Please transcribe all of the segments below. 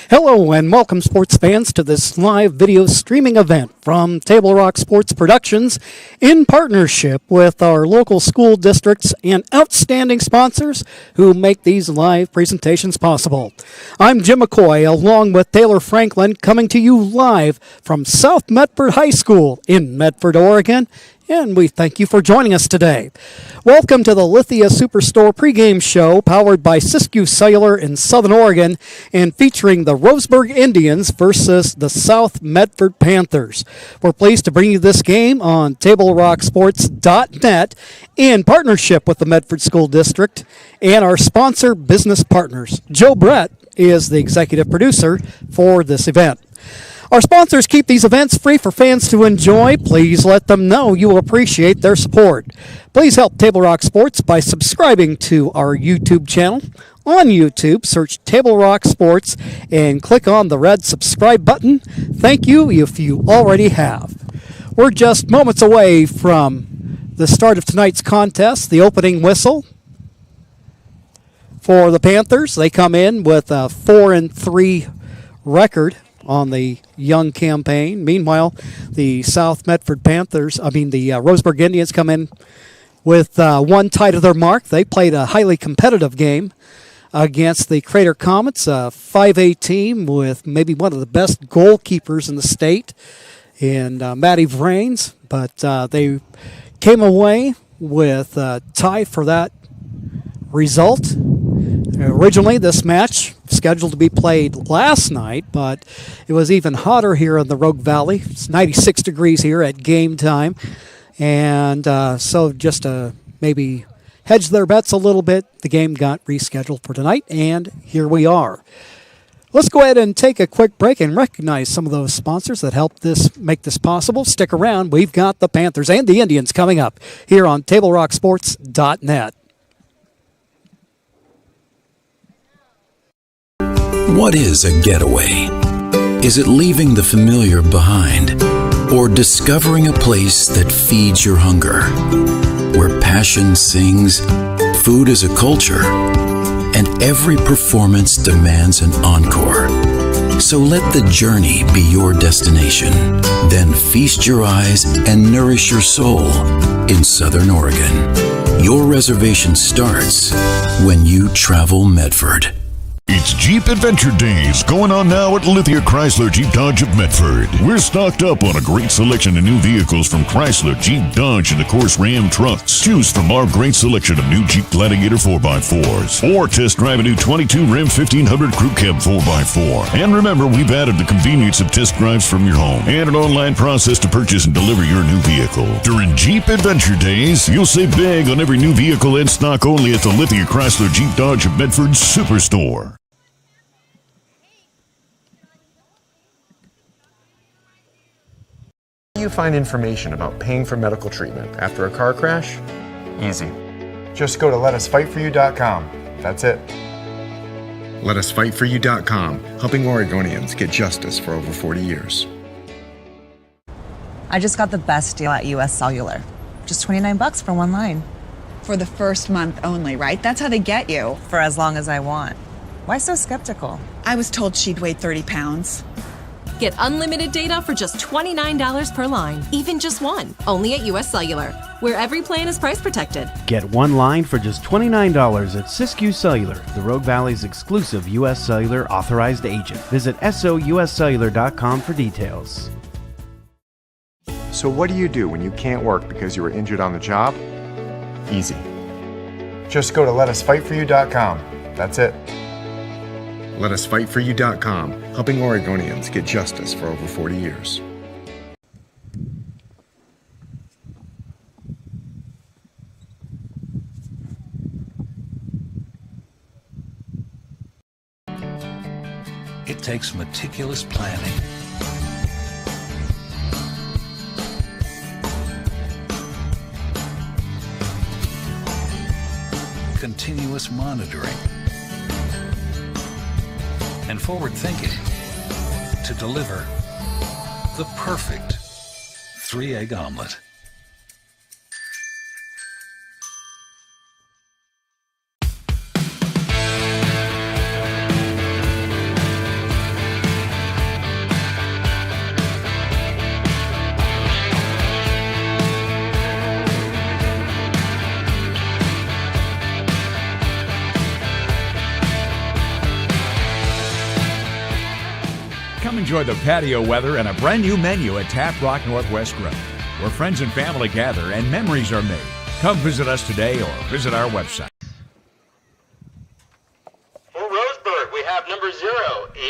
Hello and welcome, sports fans, to this live video streaming event from Table Rock Sports Productions in partnership with our local school districts and outstanding sponsors who make these live presentations possible. I'm Jim McCoy, along with Taylor Franklin, coming to you live from South Medford High School in Medford, Oregon. And we thank you for joining us today. Welcome to the Lithia Superstore pregame show powered by Siskiyou Cellular in Southern Oregon and featuring the Roseburg Indians versus the South Medford Panthers. We're pleased to bring you this game on TableRockSports.net in partnership with the Medford School District and our sponsor business partners. Joe Brett is the executive producer for this event. Our sponsors keep these events free for fans to enjoy. Please let them know you will appreciate their support. Please help Table Rock Sports by subscribing to our YouTube channel. On YouTube, search Table Rock Sports and click on the red subscribe button. Thank you if you already have. We're just moments away from the start of tonight's contest, the opening whistle for the Panthers. They come in with a 4-3 record on the young campaign. Meanwhile, the Roseburg Indians come in with one tie to their mark. They played a highly competitive game against the Crater Comets, a 5A team with maybe one of the best goalkeepers in the state, and Matty Vrains. But they came away with a tie for that result. Originally, this match scheduled to be played last night, but it was even hotter here in the Rogue Valley. It's 96 degrees here at game time. And so just to maybe hedge their bets a little bit, the game got rescheduled for tonight, and here we are. Let's go ahead and take a quick break and recognize some of those sponsors that helped make this possible. Stick around. We've got the Panthers and the Indians coming up here on TableRockSports.net. What is a getaway? Is it leaving the familiar behind, or discovering a place that feeds your hunger, where passion sings, food is a culture, and every performance demands an encore? So let the journey be your destination. Then feast your eyes and nourish your soul in Southern Oregon. Your reservation starts when you travel Medford. It's Jeep Adventure Days going on now at Lithia Chrysler Jeep Dodge of Medford. We're stocked up on a great selection of new vehicles from Chrysler, Jeep, Dodge, and of course Ram trucks. Choose from our great selection of new Jeep Gladiator 4x4s or test drive a new 22 Ram 1500 Crew Cab 4x4. And remember, we've added the convenience of test drives from your home and an online process to purchase and deliver your new vehicle. During Jeep Adventure Days, you'll save big on every new vehicle in stock only at the Lithia Chrysler Jeep Dodge of Medford Superstore. You find information about paying for medical treatment after a car crash? Easy. Just go to letusfightforyou.com. That's it. Letusfightforyou.com, helping Oregonians get justice for over 40 years. I just got the best deal at US Cellular. Just $29 for one line. For the first month only, right? That's how they get you. For as long as I want. Why so skeptical? I was told she'd weigh 30 pounds. Get unlimited data for just $29 per line, even just one, only at US Cellular, where every plan is price protected. Get one line for just $29 at Siskiyou Cellular, the Rogue Valley's exclusive US Cellular authorized agent. Visit souscellular.com for details. So what do you do when you can't work because you were injured on the job? Easy. Just go to letusfightforyou.com. That's it. Letusfightforyou.com, helping Oregonians get justice for over 40 years. It takes meticulous planning, continuous monitoring, and forward thinking to deliver the perfect 3-egg omelet. enjoy the patio weather and a brand new menu at Tap Rock Northwest Grill, where friends and family gather and memories are made. Come visit us today or visit our website. For Roseburg, we have number 0,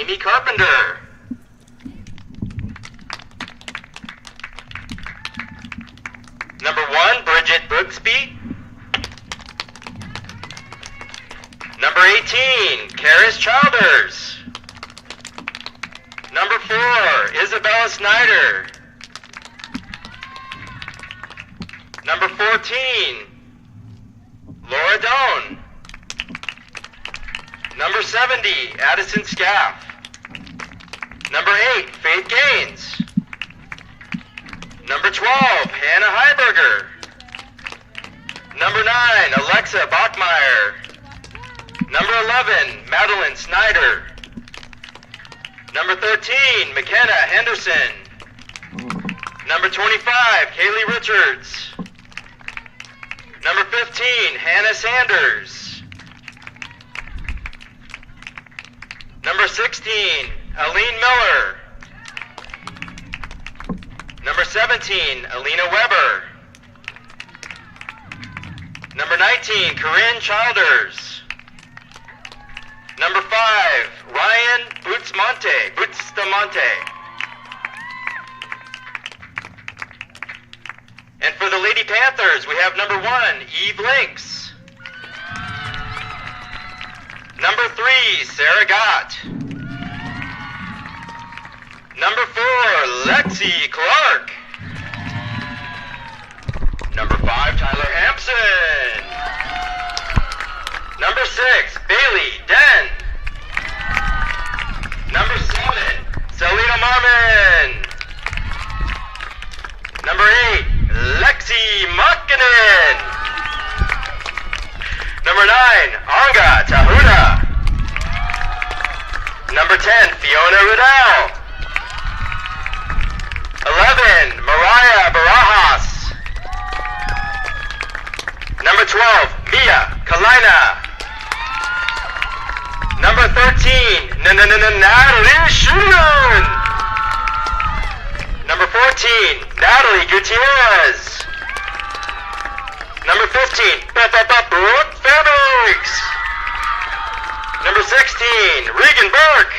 Amy Carpenter. Number 1, Bridget Brooksby. Number 18, Karis Childers. Number 4, Isabella Snyder. Number 14, Laura Doan. Number 70, Addison Scaff. Number 8, Faith Gaines. Number 12, Hannah Heiberger. Number 9, Alexa Bachmeyer. Number 11, Madeline Snyder. Number 13, McKenna Henderson. Number 25, Kaylee Richards. Number 15, Hannah Sanders. Number 16, Aline Miller. Number 17, Alina Weber. Number 19, Corinne Childers. Number 5, Ryan Bustamante. And for the Lady Panthers, we have number 1, Eve Links. Number 3, Sarah Gott. Number 4, Lexi Clark. Number 5, Tyler Hampson. Number 6, Bailey Den. Number 7, Selena Marmon. Number 8, Lexi Makinen. Number 9, Anga Tahuna. Number 10, Fiona Riddell. 11, Mariah Barajas. Number 12, Mia Kalina. Number 13, Natalie Schumann. Number 14, Natalie Gutierrez. Number 15, Brooke Fairbanks. Number 16, Regan Burke.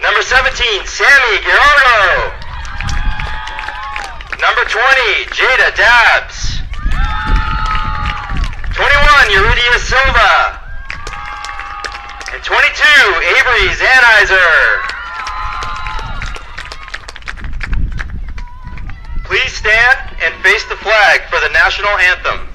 Number 17, Sammy Guerrero. Number 20, Jada Dabbs. 21, Yuridia Silva. And 22, Avery Zanizer. Please stand and face the flag for the national anthem.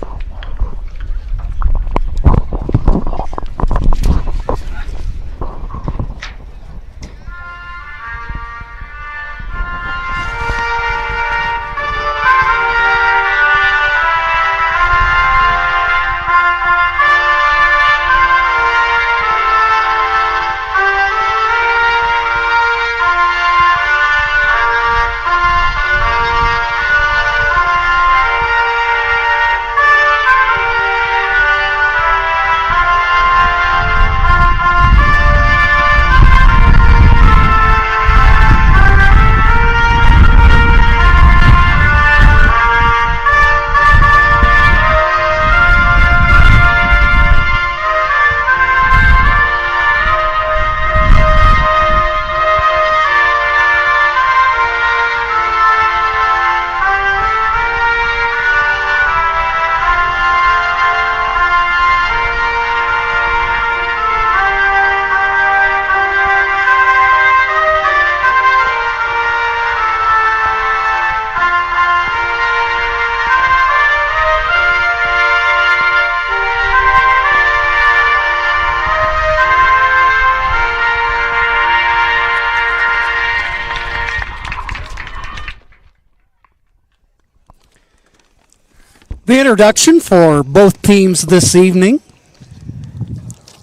The introduction for both teams this evening.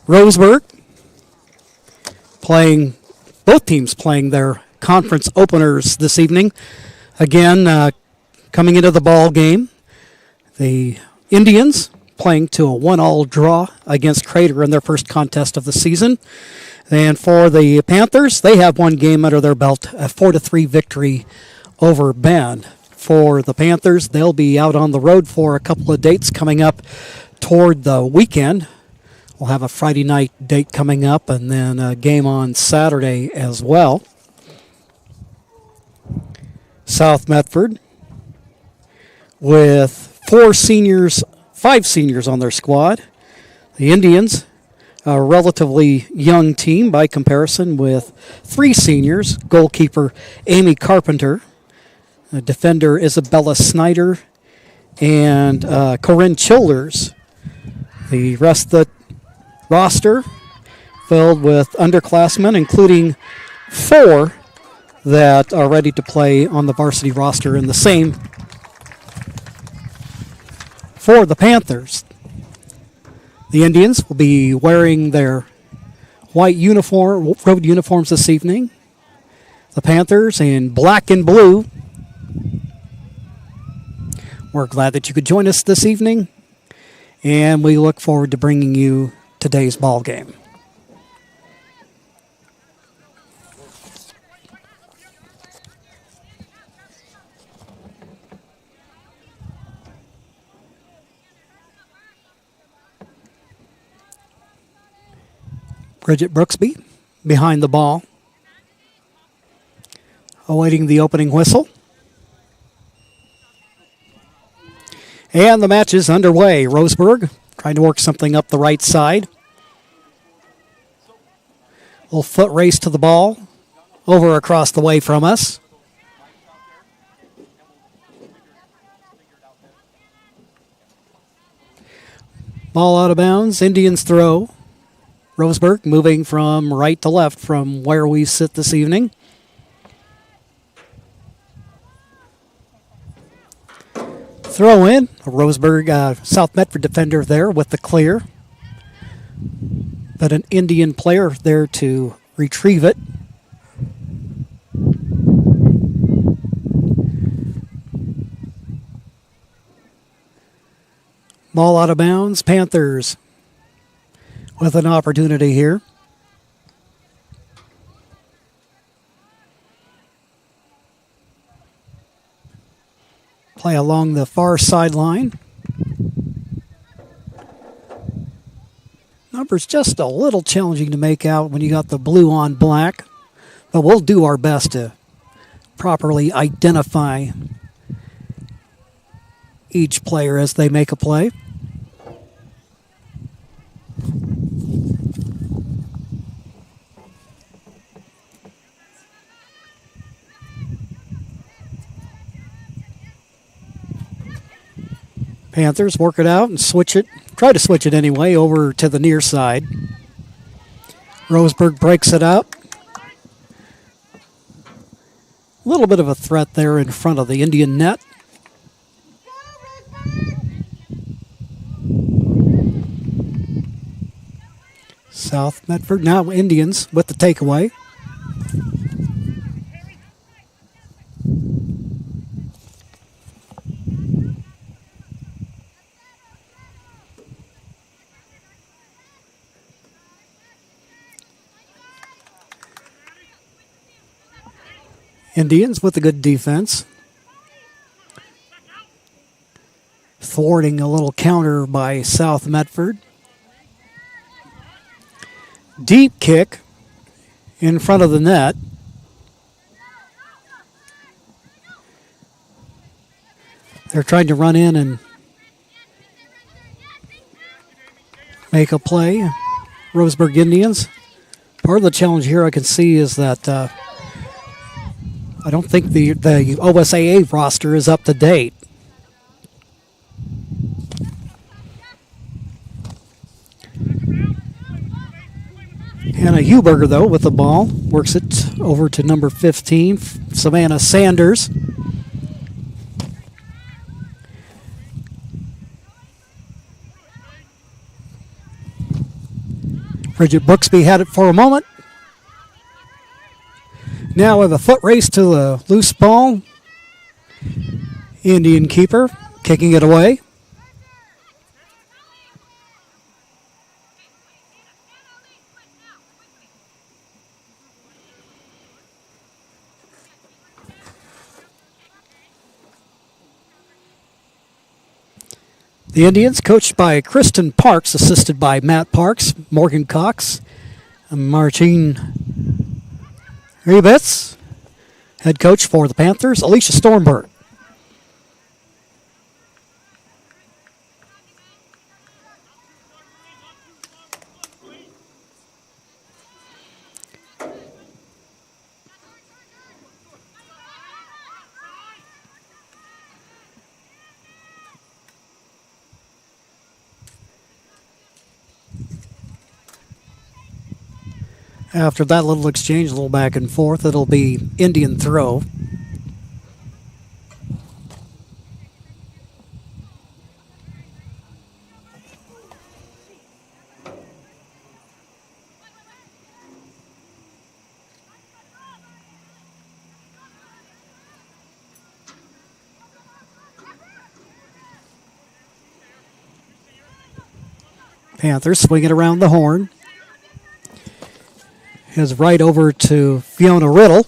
Roseburg both teams playing their conference openers this evening. Again, coming into the ball game, the Indians playing to a 1-all draw against Crater in their first contest of the season. And for the Panthers, they have one game under their belt, a 4-3 victory over Bend. For the Panthers, they'll be out on the road for a couple of dates coming up toward the weekend. We'll have a Friday night date coming up and then a game on Saturday as well. South Medford with 5 seniors on their squad. The Indians, a relatively young team by comparison, with 3 seniors. Goalkeeper Amy Carpenter, defender Isabella Snyder, and Corinne Childers. The rest of the roster filled with underclassmen, including 4 that are ready to play on the varsity roster. In the same for the Panthers. The Indians will be wearing their white road uniforms this evening. The Panthers in black and blue. We're glad that you could join us this evening, and we look forward to bringing you today's ball game. Bridget Brooksby behind the ball, awaiting the opening whistle. And the match is underway. Roseburg trying to work something up the right side. Little foot race to the ball, over across the way from us. Ball out of bounds, Indians throw. Roseburg moving from right to left from where we sit this evening. Throw in, a Roseburg South Medford defender there with the clear. But an Indian player there to retrieve it. Ball out of bounds, Panthers with an opportunity here. Play along the far sideline. Numbers just a little challenging to make out when you got the blue on black, but we'll do our best to properly identify each player as they make a play. Panthers work it out and try to switch it anyway, over to the near side. Roseburg breaks it up. A little bit of a threat there in front of the Indian net. South Medford, now Indians with the takeaway. Indians with a good defense. Thwarting a little counter by South Medford. Deep kick in front of the net. They're trying to run in and make a play. Roseburg Indians. Part of the challenge here I can see is that I don't think the OSAA roster is up to date. Hannah Huberger, though, with the ball. Works it over to number 15, Savannah Sanders. Bridget Brooksby had it for a moment. Now with a foot race to the loose ball. Indian keeper kicking it away. The Indians, coached by Kristen Parks, assisted by Matt Parks, Morgan Cox, and Martine Rebitz. Head coach for the Panthers, Alicia Stormberg. After that little exchange, a little back and forth, it'll be Indian throw. Panthers swing it around the horn. Is right over to Fiona Riddle.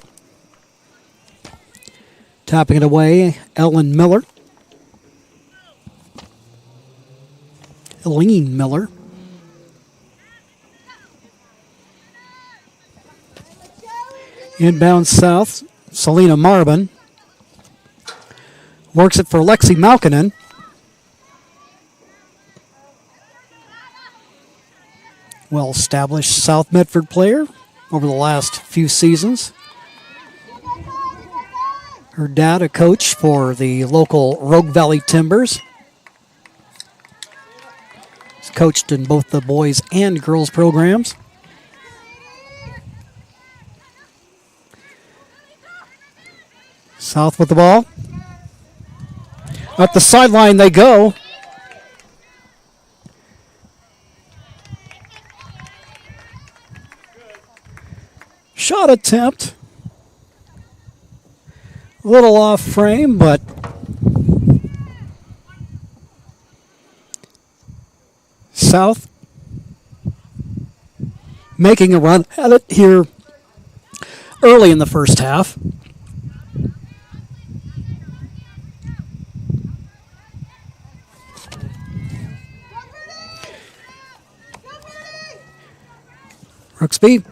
Tapping it away, Ellen Miller. Eileen Miller. Inbound south, Selena Marvin. Works it for Lexi Malkinen. Well-established South Medford player over the last few seasons. Her dad, a coach for the local Rogue Valley Timbers. He's coached in both the boys and girls programs. South with the ball. Up the sideline they go. Shot attempt. A little off frame, but South making a run at it here early in the first half. Rooksby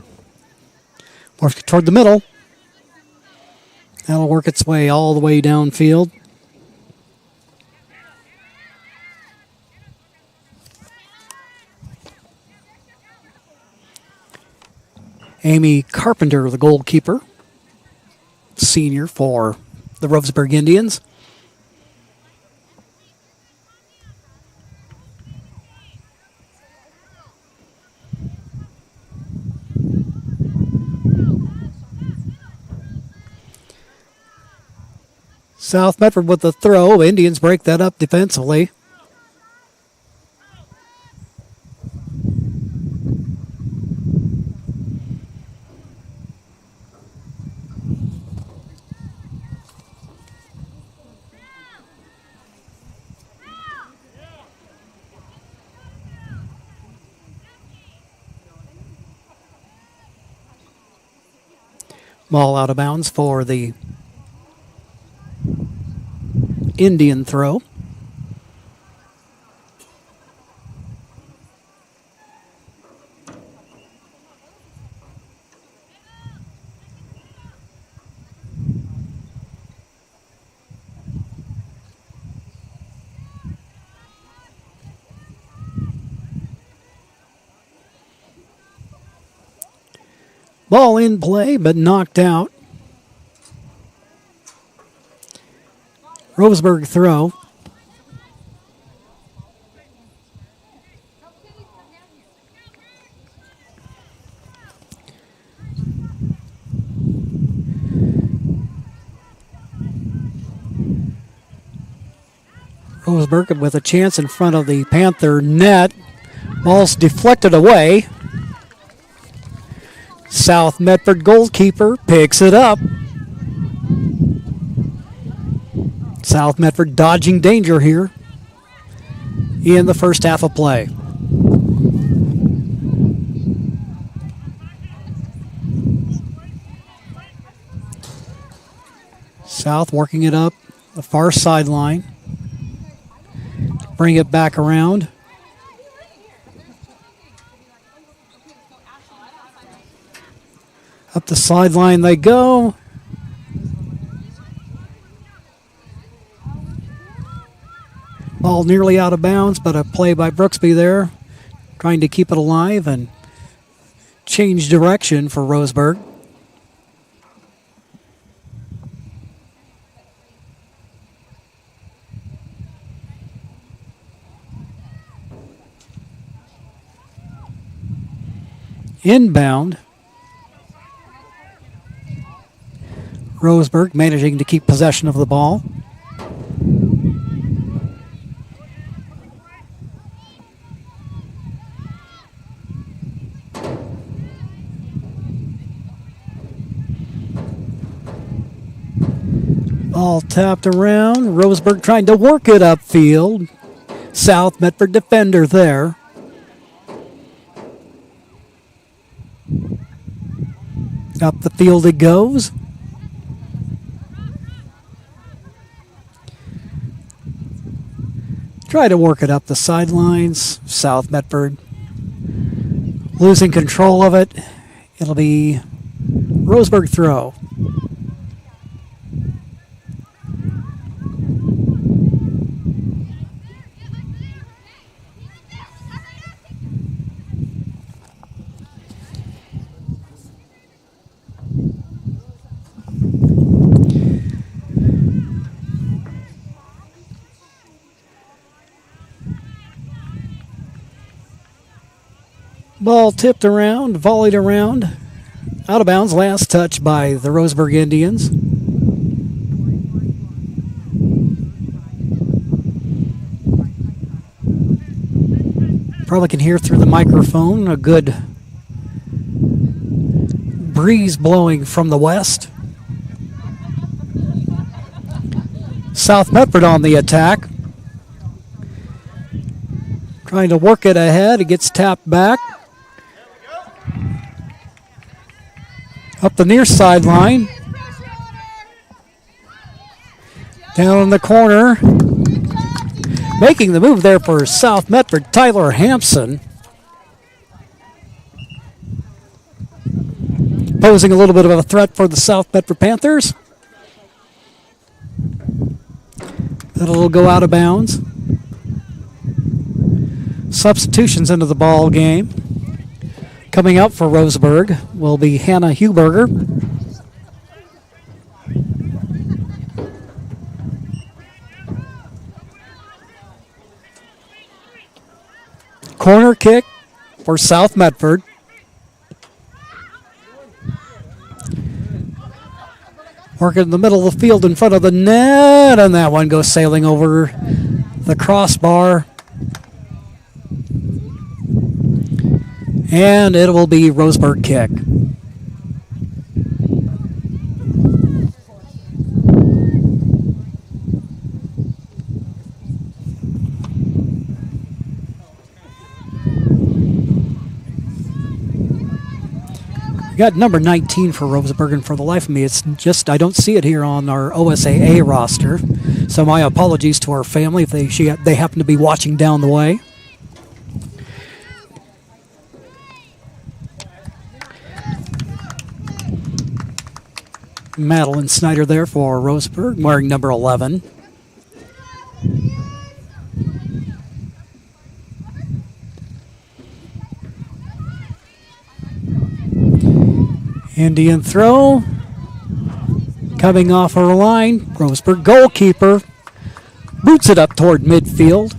works toward the middle. That'll work its way all the way downfield. Amy Carpenter, the goalkeeper, senior for the Roseburg Indians. South Medford with the throw. Indians break that up defensively. Ball out of bounds for the Indian throw. Ball in play, but knocked out. Roseburg throw. Roseburg with a chance in front of the Panther net. Ball's deflected away. South Medford goalkeeper picks it up. South Medford dodging danger here in the first half of play. South working it up the far sideline. Bring it back around. Up the sideline they go. Ball nearly out of bounds, but a play by Brooksby there, trying to keep it alive and change direction for Roseburg. Inbound. Roseburg managing to keep possession of the ball. Ball tapped around. Roseburg trying to work it upfield. South Medford defender there. Up the field it goes. Try to work it up the sidelines. South Medford losing control of it. It'll be Roseburg throw. Ball tipped around, volleyed around, out of bounds, last touch by the Roseburg Indians. Probably can hear through the microphone a good breeze blowing from the west. South Medford on the attack. Trying to work it ahead. It gets tapped back. Up the near sideline. Down in the corner. Making the move there for South Medford, Tyler Hampson. Posing a little bit of a threat for the South Medford Panthers. That'll go out of bounds. Substitutions into the ball game. Coming out for Roseburg will be Hannah Huberger. Corner kick for South Medford. Working in the middle of the field in front of the net, and that one goes sailing over the crossbar. And it will be Roseburg kick. We got number 19 for Roseburg, and for the life of me, it's just I don't see it here on our OSAA roster. So my apologies to our family if they happen to be watching down the way. Madeline Snyder there for Roseburg, wearing number 11. Indian throw. Coming off her line, Roseburg goalkeeper boots it up toward midfield.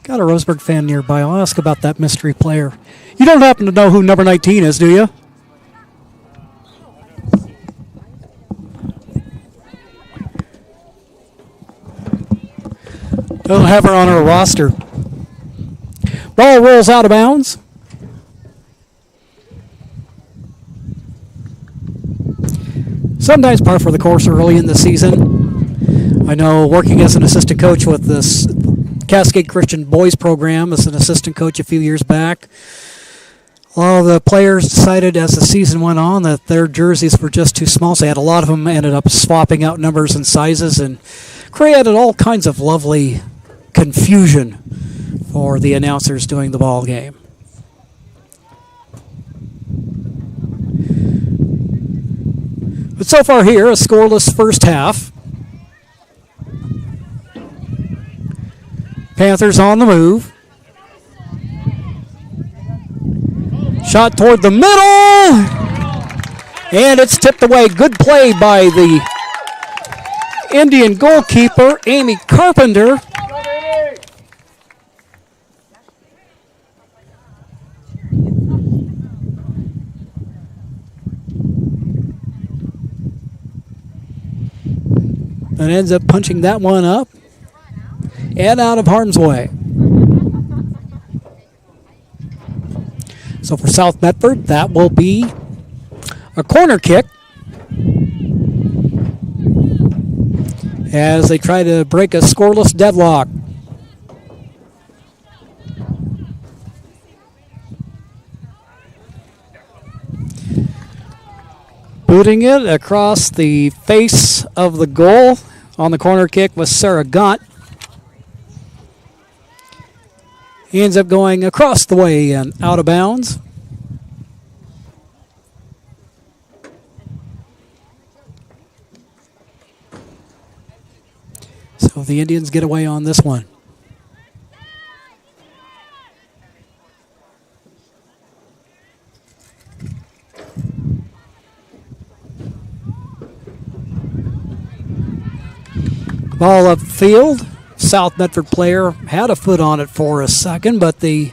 Got a Roseburg fan nearby. I'll ask about that mystery player. You don't happen to know who number 19 is, do you? Don't have her on our roster. Ball rolls out of bounds. Sometimes par for the course early in the season. I know working as an assistant coach with this Cascade Christian boys program as an assistant coach a few years back, a lot of the players decided as the season went on that their jerseys were just too small, so they had a lot of them ended up swapping out numbers and sizes and created all kinds of lovely confusion for the announcers doing the ball game. But so far here, a scoreless first half. Panthers on the move. Shot toward the middle. And it's tipped away. Good play by the Indian goalkeeper, Amy Carpenter. And ends up punching that one up and out of harm's way. So for South Medford, that will be a corner kick as they try to break a scoreless deadlock. Booting it across the face of the goal on the corner kick was Sarah Gott. He ends up going across the way and out of bounds. So the Indians get away on this one. Ball upfield. South Medford player had a foot on it for a second, but the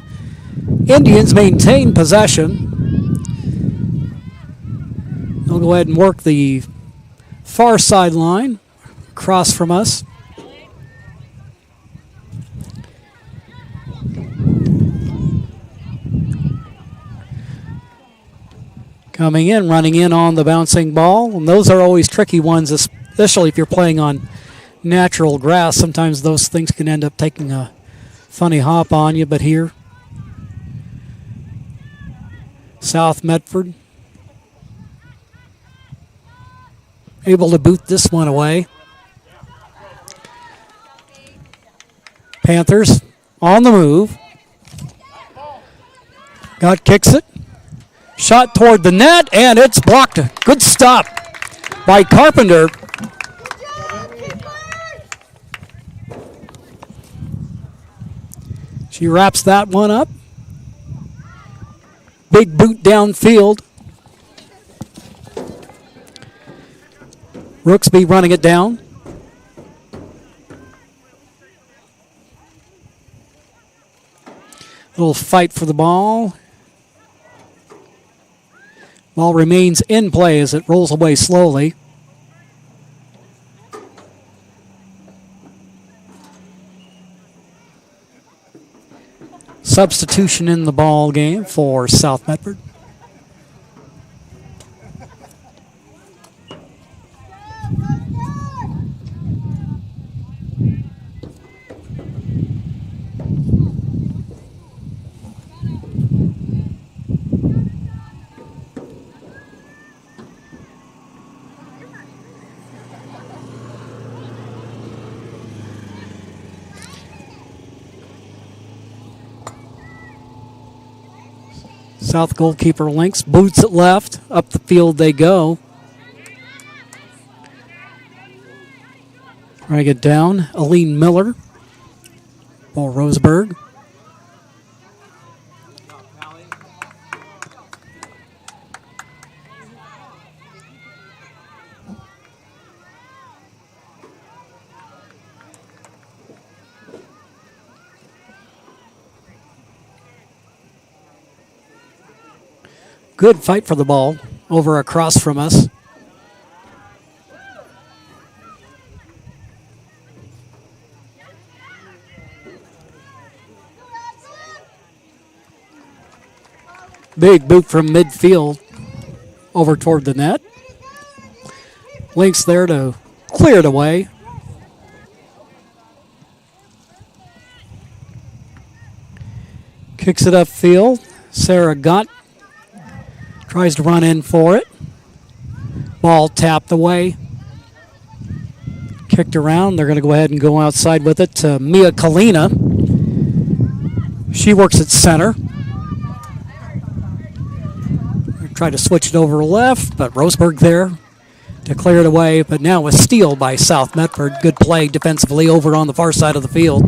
Indians maintain possession. They'll go ahead and work the far sideline across from us. Coming in, running in on the bouncing ball, and those are always tricky ones, especially if you're playing on natural grass. Sometimes those things can end up taking a funny hop on you, but here, South Medford able to boot this one away. Panthers on the move. Gott kicks it. Shot toward the net, and it's blocked. Good stop by Carpenter. She wraps that one up. Big boot downfield. Rooksby running it down. Little fight for the ball. Ball remains in play as it rolls away slowly. Substitution in the ball game for South Medford. South goalkeeper links, boots it left, up the field they go. Trying to get down, Aline Miller, ball Roseburg. Good fight for the ball over across from us. Big boot from midfield over toward the net. Links there to clear it away. Kicks it upfield. Sarah Gott tries to run in for it. Ball tapped away. Kicked around. They're going to go ahead and go outside with it to Mia Kalina. She works at center. Tried to switch it over left, but Roseburg there to clear it away. But now a steal by South Medford. Good play defensively over on the far side of the field.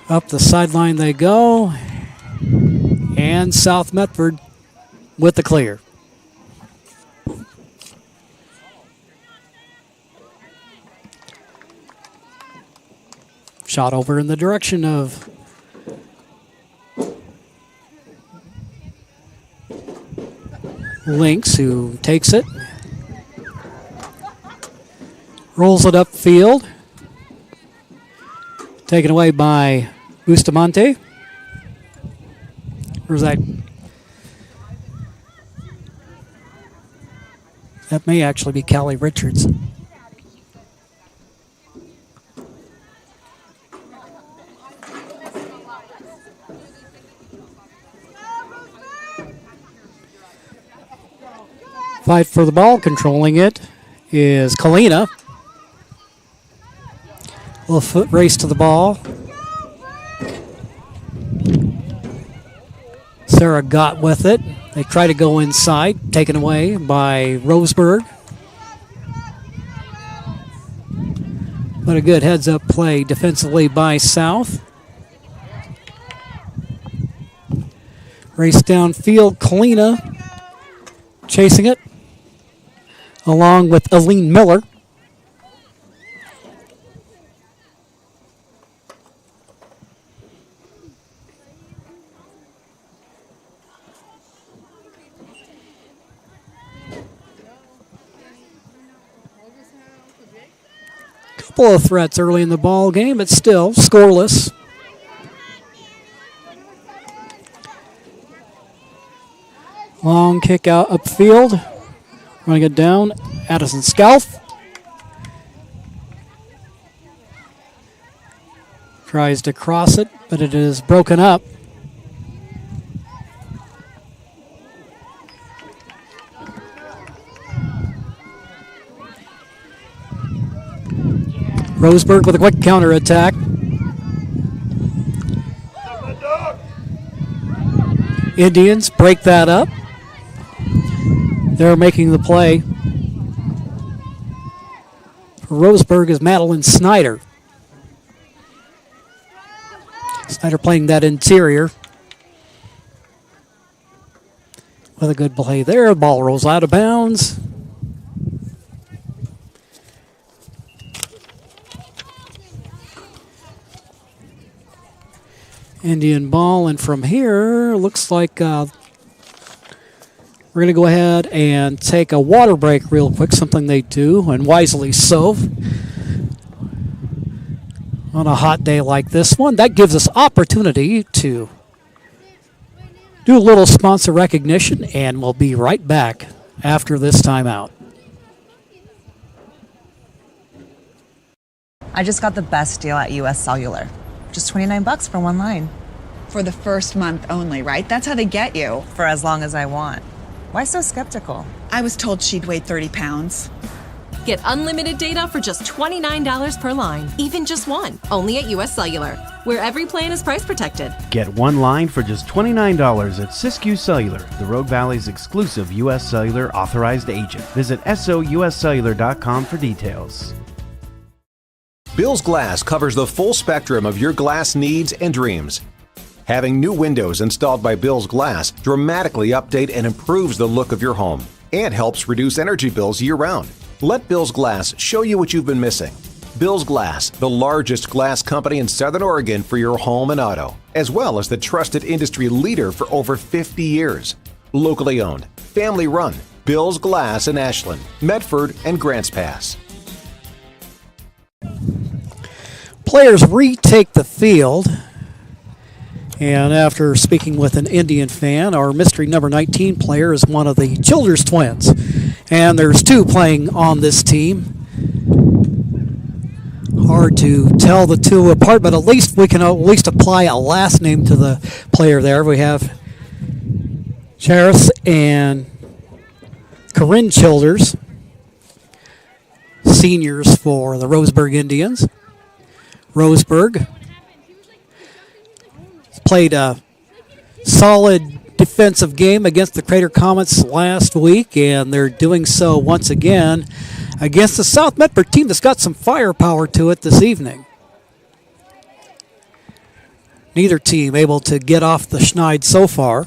Up the sideline they go. And South Medford with the clear. Shot over in the direction of Lynx, who takes it. Rolls it upfield. Taken away by Bustamante. Where's that? That may actually be Callie Richards. Fight for the ball, controlling it is Kalina. Little foot race to the ball. Sarah Gott with it. They try to go inside, taken away by Roseburg. But a good heads-up play defensively by South. Race downfield, Kalina chasing it, along with Aline Miller. Couple of threats early in the ball game, but still scoreless. Long kick out upfield. Running it down. Addison Scalf. Tries to cross it, but it is broken up. Roseburg with a quick counterattack. Indians break that up. They're making the play. For Roseburg is Madeline Snyder. Snyder playing that interior. With a good play there. Ball rolls out of bounds. Indian ball, and from here, looks like we're going to go ahead and take a water break real quick, something they do, and wisely so. On a hot day like this one, that gives us opportunity to do a little sponsor recognition, and we'll be right back after this timeout. I just got the best deal at US Cellular. Just $29 for one line. For the first month only, right? That's how they get you. For as long as I want. Why so skeptical? I was told she'd weigh 30 pounds. Get unlimited data for just $29 per line, even just one, only at US Cellular, where every plan is price protected. Get one line for just $29 at Siskiyou Cellular, the Rogue Valley's exclusive US Cellular authorized agent. Visit souscellular.com for details. Bill's Glass covers the full spectrum of your glass needs and dreams. Having new windows installed by Bill's Glass dramatically update and improves the look of your home and helps reduce energy bills year-round. Let Bill's Glass show you what you've been missing. Bill's Glass, the largest glass company in Southern Oregon for your home and auto, as well as the trusted industry leader for over 50 years. Locally owned, family run, Bill's Glass in Ashland, Medford, and Grants Pass. Players retake the field. And after speaking with an Indian fan, our mystery number 19 player is one of the Childers twins. And there's two playing on this team. Hard to tell the two apart, but at least we can apply a last name to the player there. We have Charis and Corinne Childers, seniors for the Roseburg Indians. Roseburg played a solid defensive game against the Crater Comets last week, and they're doing so once again against the South Medford team that's got some firepower to it this evening. Neither team able to get off the schneid so far.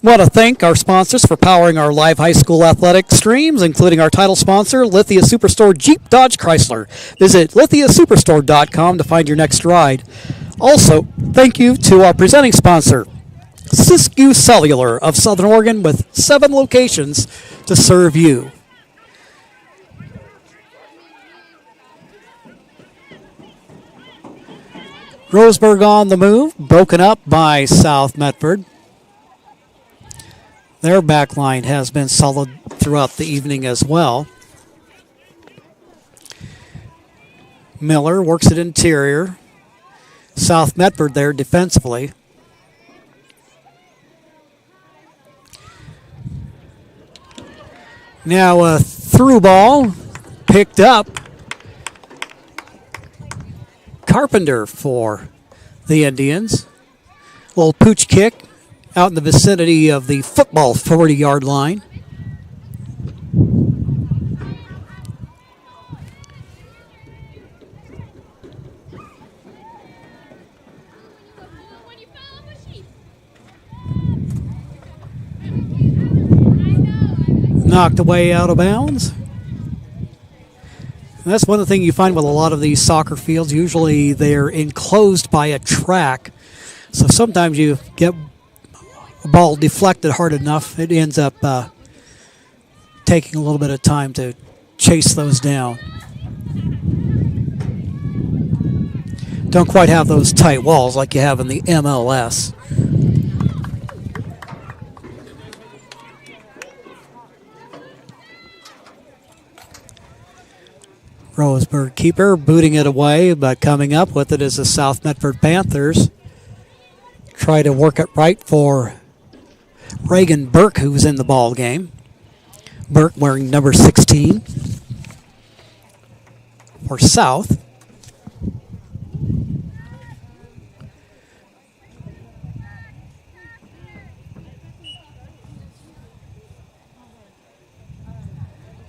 I want to thank our sponsors for powering our live high school athletic streams, including our title sponsor, Lithia Superstore Jeep Dodge Chrysler. Visit lithiasuperstore.com to find your next ride. Also, thank you to our presenting sponsor, Siskiyou Cellular of Southern Oregon, with 7 locations to serve you. Roseburg on the move, broken up by South Medford. Their back line has been solid throughout the evening as well. Miller works at interior. South Medford there defensively. Now a through ball picked up. Carpenter for the Indians. Little pooch kick out in the vicinity of the football 40-yard line. Knocked away out of bounds. And that's one of the things you find with a lot of these soccer fields. Usually they're enclosed by a track. So sometimes you get a ball deflected hard enough, it ends up taking a little bit of time to chase those down. Don't quite have those tight walls like you have in the MLS. Roseburg keeper booting it away, but coming up with it is the South Medford Panthers. Try to work it right for Reagan Burke, who's in the ball game. Burke wearing number 16 for South.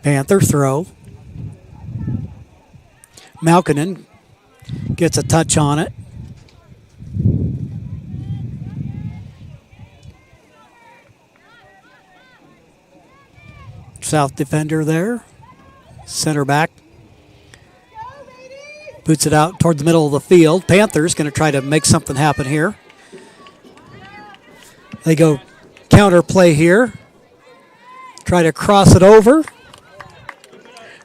Panther throw. Malkinen gets a touch on it. South defender there. Center back. Boots it out toward the middle of the field. Panthers going to try to make something happen here. They go counter play here. Try to cross it over.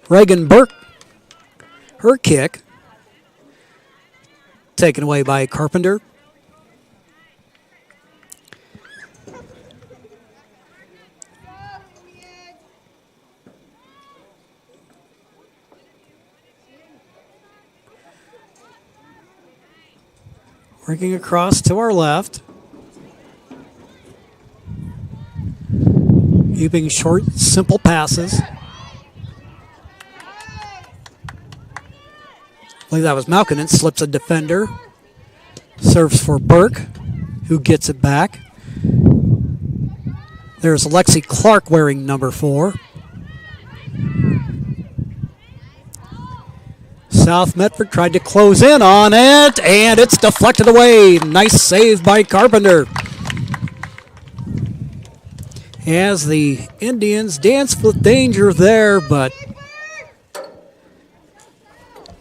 Reagan Burke. Her kick, taken away by Carpenter. Working across to our left. Keeping short, simple passes. I believe that was Malkinen, slips a defender. Serves for Burke, who gets it back. There's Lexi Clark wearing number 4. South Medford tried to close in on it, and it's deflected away. Nice save by Carpenter. As the Indians dance with danger there, but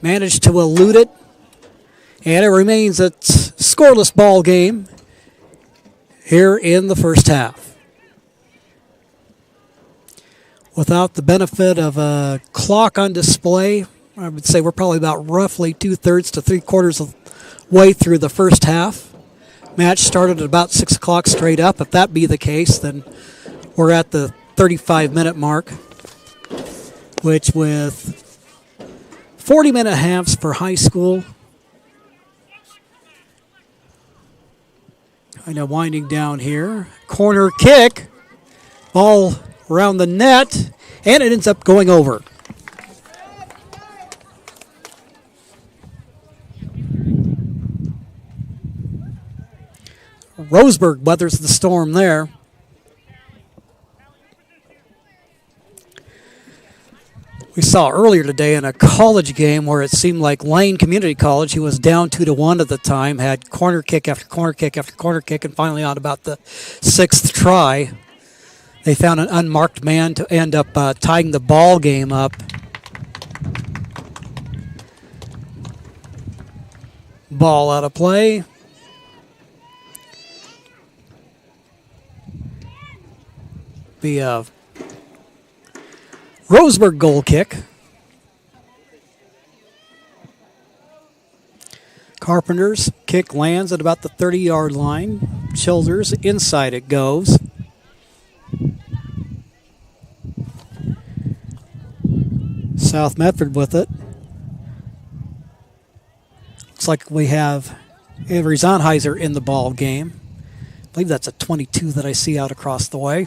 managed to elude it, and it remains a scoreless ball game here in the first half. Without the benefit of a clock on display, I would say we're probably about roughly 2/3 to 3/4 of the way through the first half. Match started at about 6 o'clock straight up. If that be the case, then we're at the 35-minute mark, which with 40-minute halves for high school. Kind of winding down here. Corner kick. Ball around the net, and it ends up going over. Roseburg weathers the storm there. We saw earlier today in a college game where it seemed like Lane Community College, who was down 2-1 at the time, had corner kick after corner kick after corner kick, and finally on about the 6th try, they found an unmarked man to end up tying the ball game up. Ball out of play. Be a Roseburg goal kick. Carpenter's kick lands at about the 30-yard line. Childers, inside it goes. South Medford with it. Looks like we have Avery Zonheiser in the ball game. I believe that's a 22 that I see out across the way.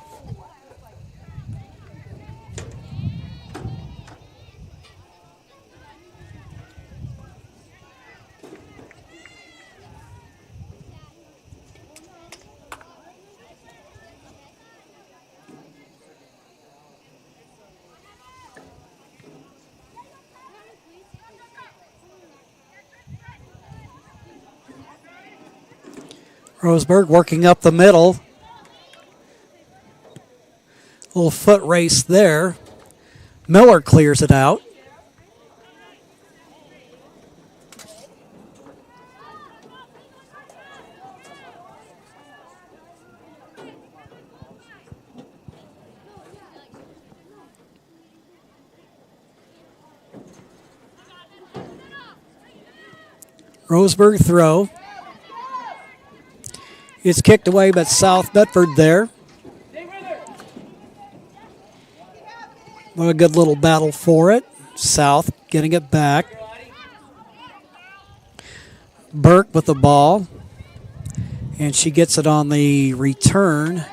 Roseburg working up the middle. Little foot race there. Miller clears it out. Roseburg throw. It's kicked away by South Medford there. What a good little battle for it. South getting it back. Burke with the ball. And she gets it on the return.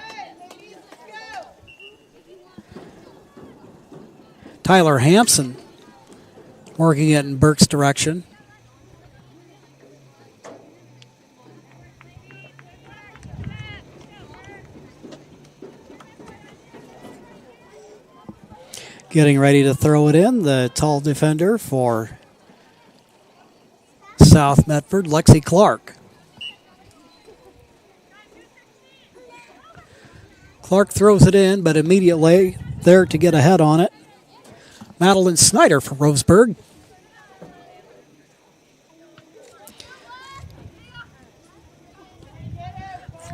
Tyler Hampson working it in Burke's direction. Getting ready to throw it in, the tall defender for South Medford, Lexi Clark. Clark throws it in, but immediately there to get ahead on it. Madeline Snyder for Roseburg.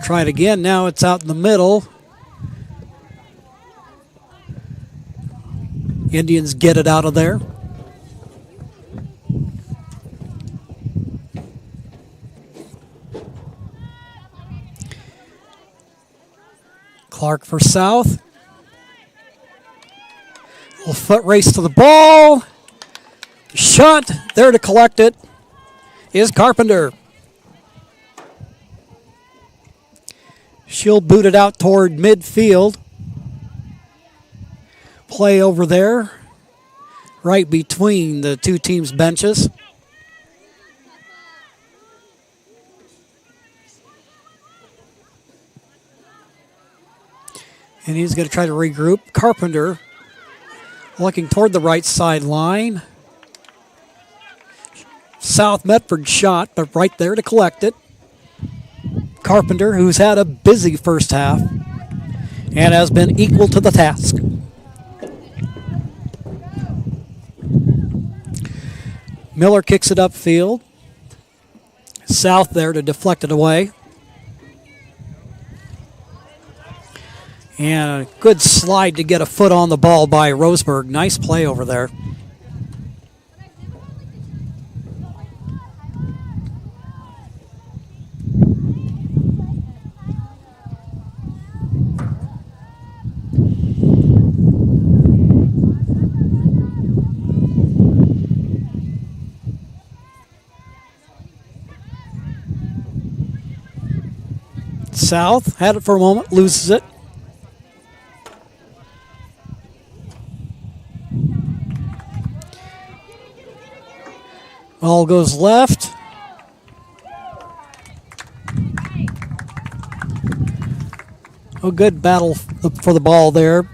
Try it again, now it's out in the middle. Indians get it out of there. Clark for South. Little foot race to the ball. Shot there to collect it is Carpenter. She'll boot it out toward midfield. Play over there, right between the two teams' benches. And he's going to try to regroup. Carpenter looking toward the right sideline. South Medford shot, but right there to collect it. Carpenter, who's had a busy first half and has been equal to the task. Miller kicks it upfield. South there to deflect it away. And a good slide to get a foot on the ball by Roseburg. Nice play over there. South had it for a moment, loses it. Ball goes left. A good battle for the ball there.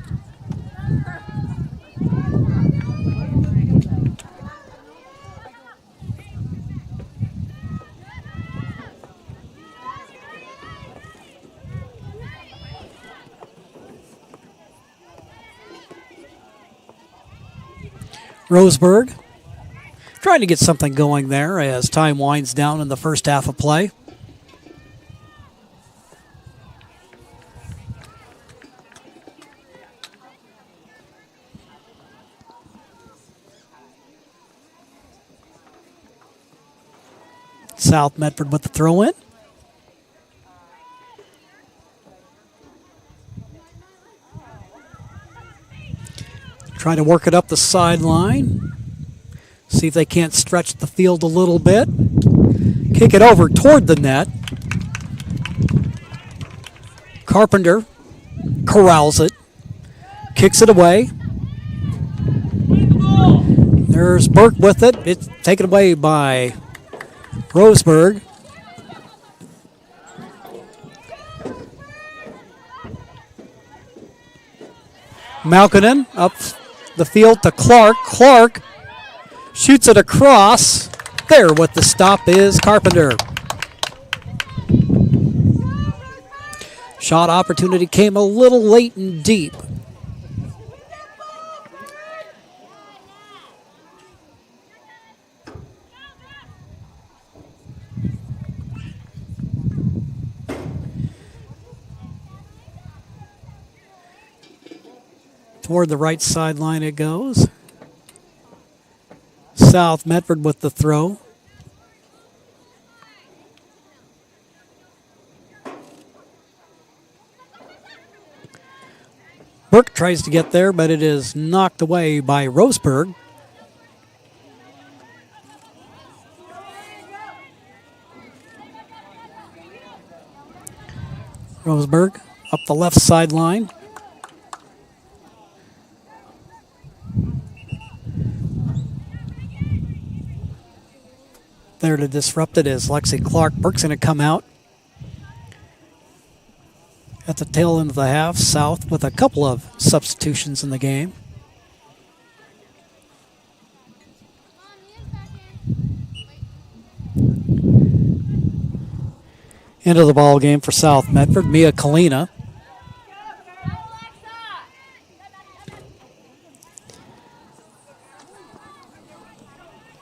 Roseburg trying to get something going there as time winds down in the first half of play. South Medford with the throw in. Try to work it up the sideline. See if they can't stretch the field a little bit. Kick it over toward the net. Carpenter corrals it. Kicks it away. There's Burke with it. It's taken away by Roseburg. Malkinen up the field to Clark. Clark shoots it across. There with the stop is Carpenter. Shot opportunity came a little late and deep. Toward the right sideline it goes. South Medford with the throw. Burke tries to get there, but it is knocked away by Roseburg. Roseburg up the left sideline. There to disrupt it is Lexi Clark. Burke's going to come out at the tail end of the half. South with a couple of substitutions in the game. Into the ball game for South Medford, Mia Kalina.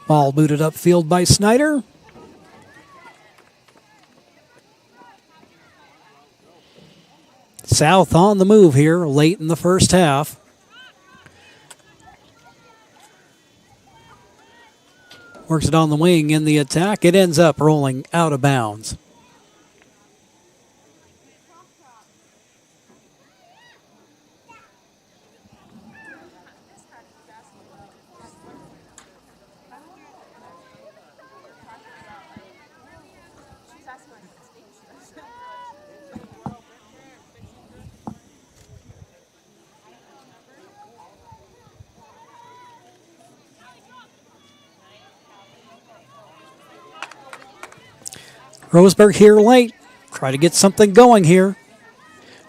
Ball booted upfield by Snyder. South on the move here late in the first half. Works it on the wing in the attack. It ends up rolling out of bounds. Roseburg here late. Try to get something going here.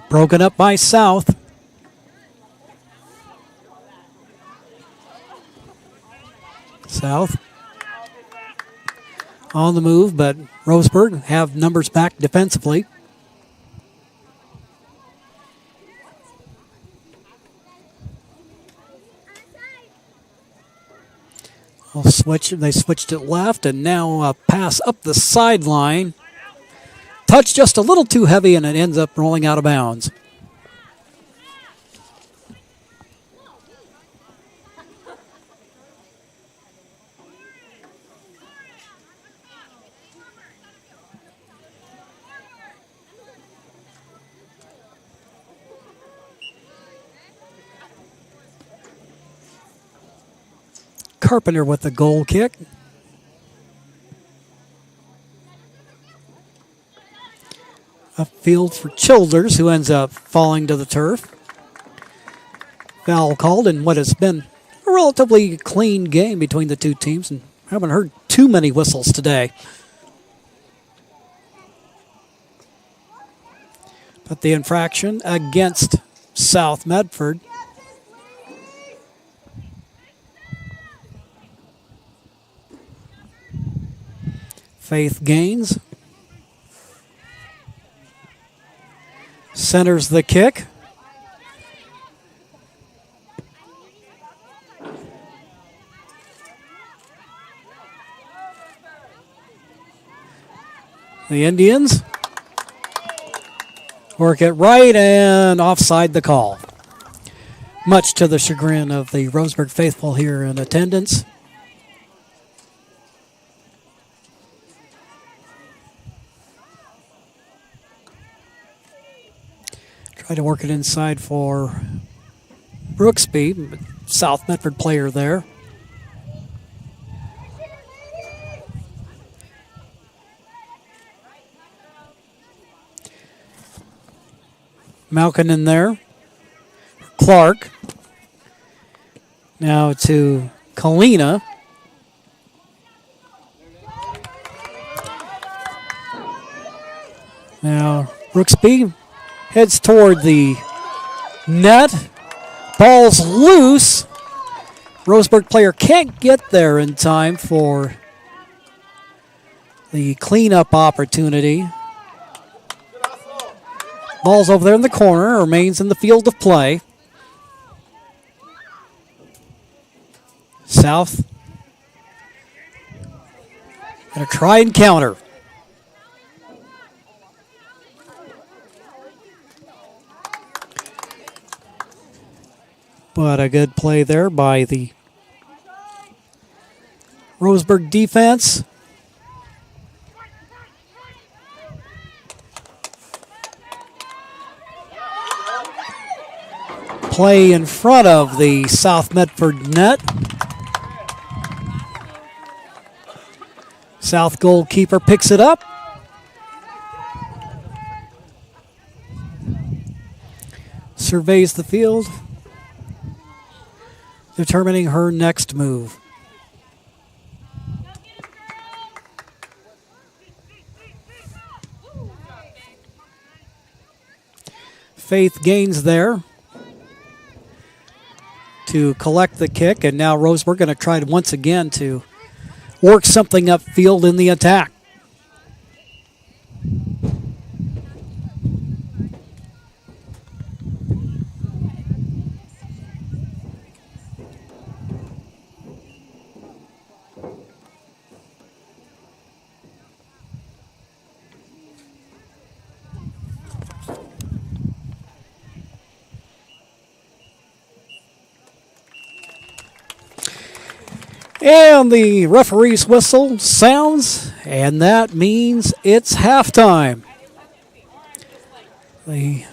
Broken up by South. South on the move, but Roseburg have numbers back defensively. They switched it left, and now a pass up the sideline. Touch just a little too heavy, and it ends up rolling out of bounds. Carpenter with the goal kick. Upfield for Childers, who ends up falling to the turf. Foul called in what has been a relatively clean game between the two teams, and haven't heard too many whistles today. But the infraction against South Medford. Faith Gaines centers the kick. The Indians work it right and offside the call. Much to the chagrin of the Roseburg faithful here in attendance. Try to work it inside for Brooksby, South Medford player there. Malkin in there. Clark. Now to Kalina. Now Brooksby heads toward the net. Ball's loose. Roseburg player can't get there in time for the cleanup opportunity. Ball's over there in the corner, remains in the field of play. South gonna try and counter. But a good play there by the Roseburg defense. Play in front of the South Medford net. South goalkeeper picks it up. Surveys the field, determining her next move. Faith Gaines there to collect the kick, and now Roseburg going to try once again to work something upfield in the attack. And the referee's whistle sounds, and that means it's halftime. The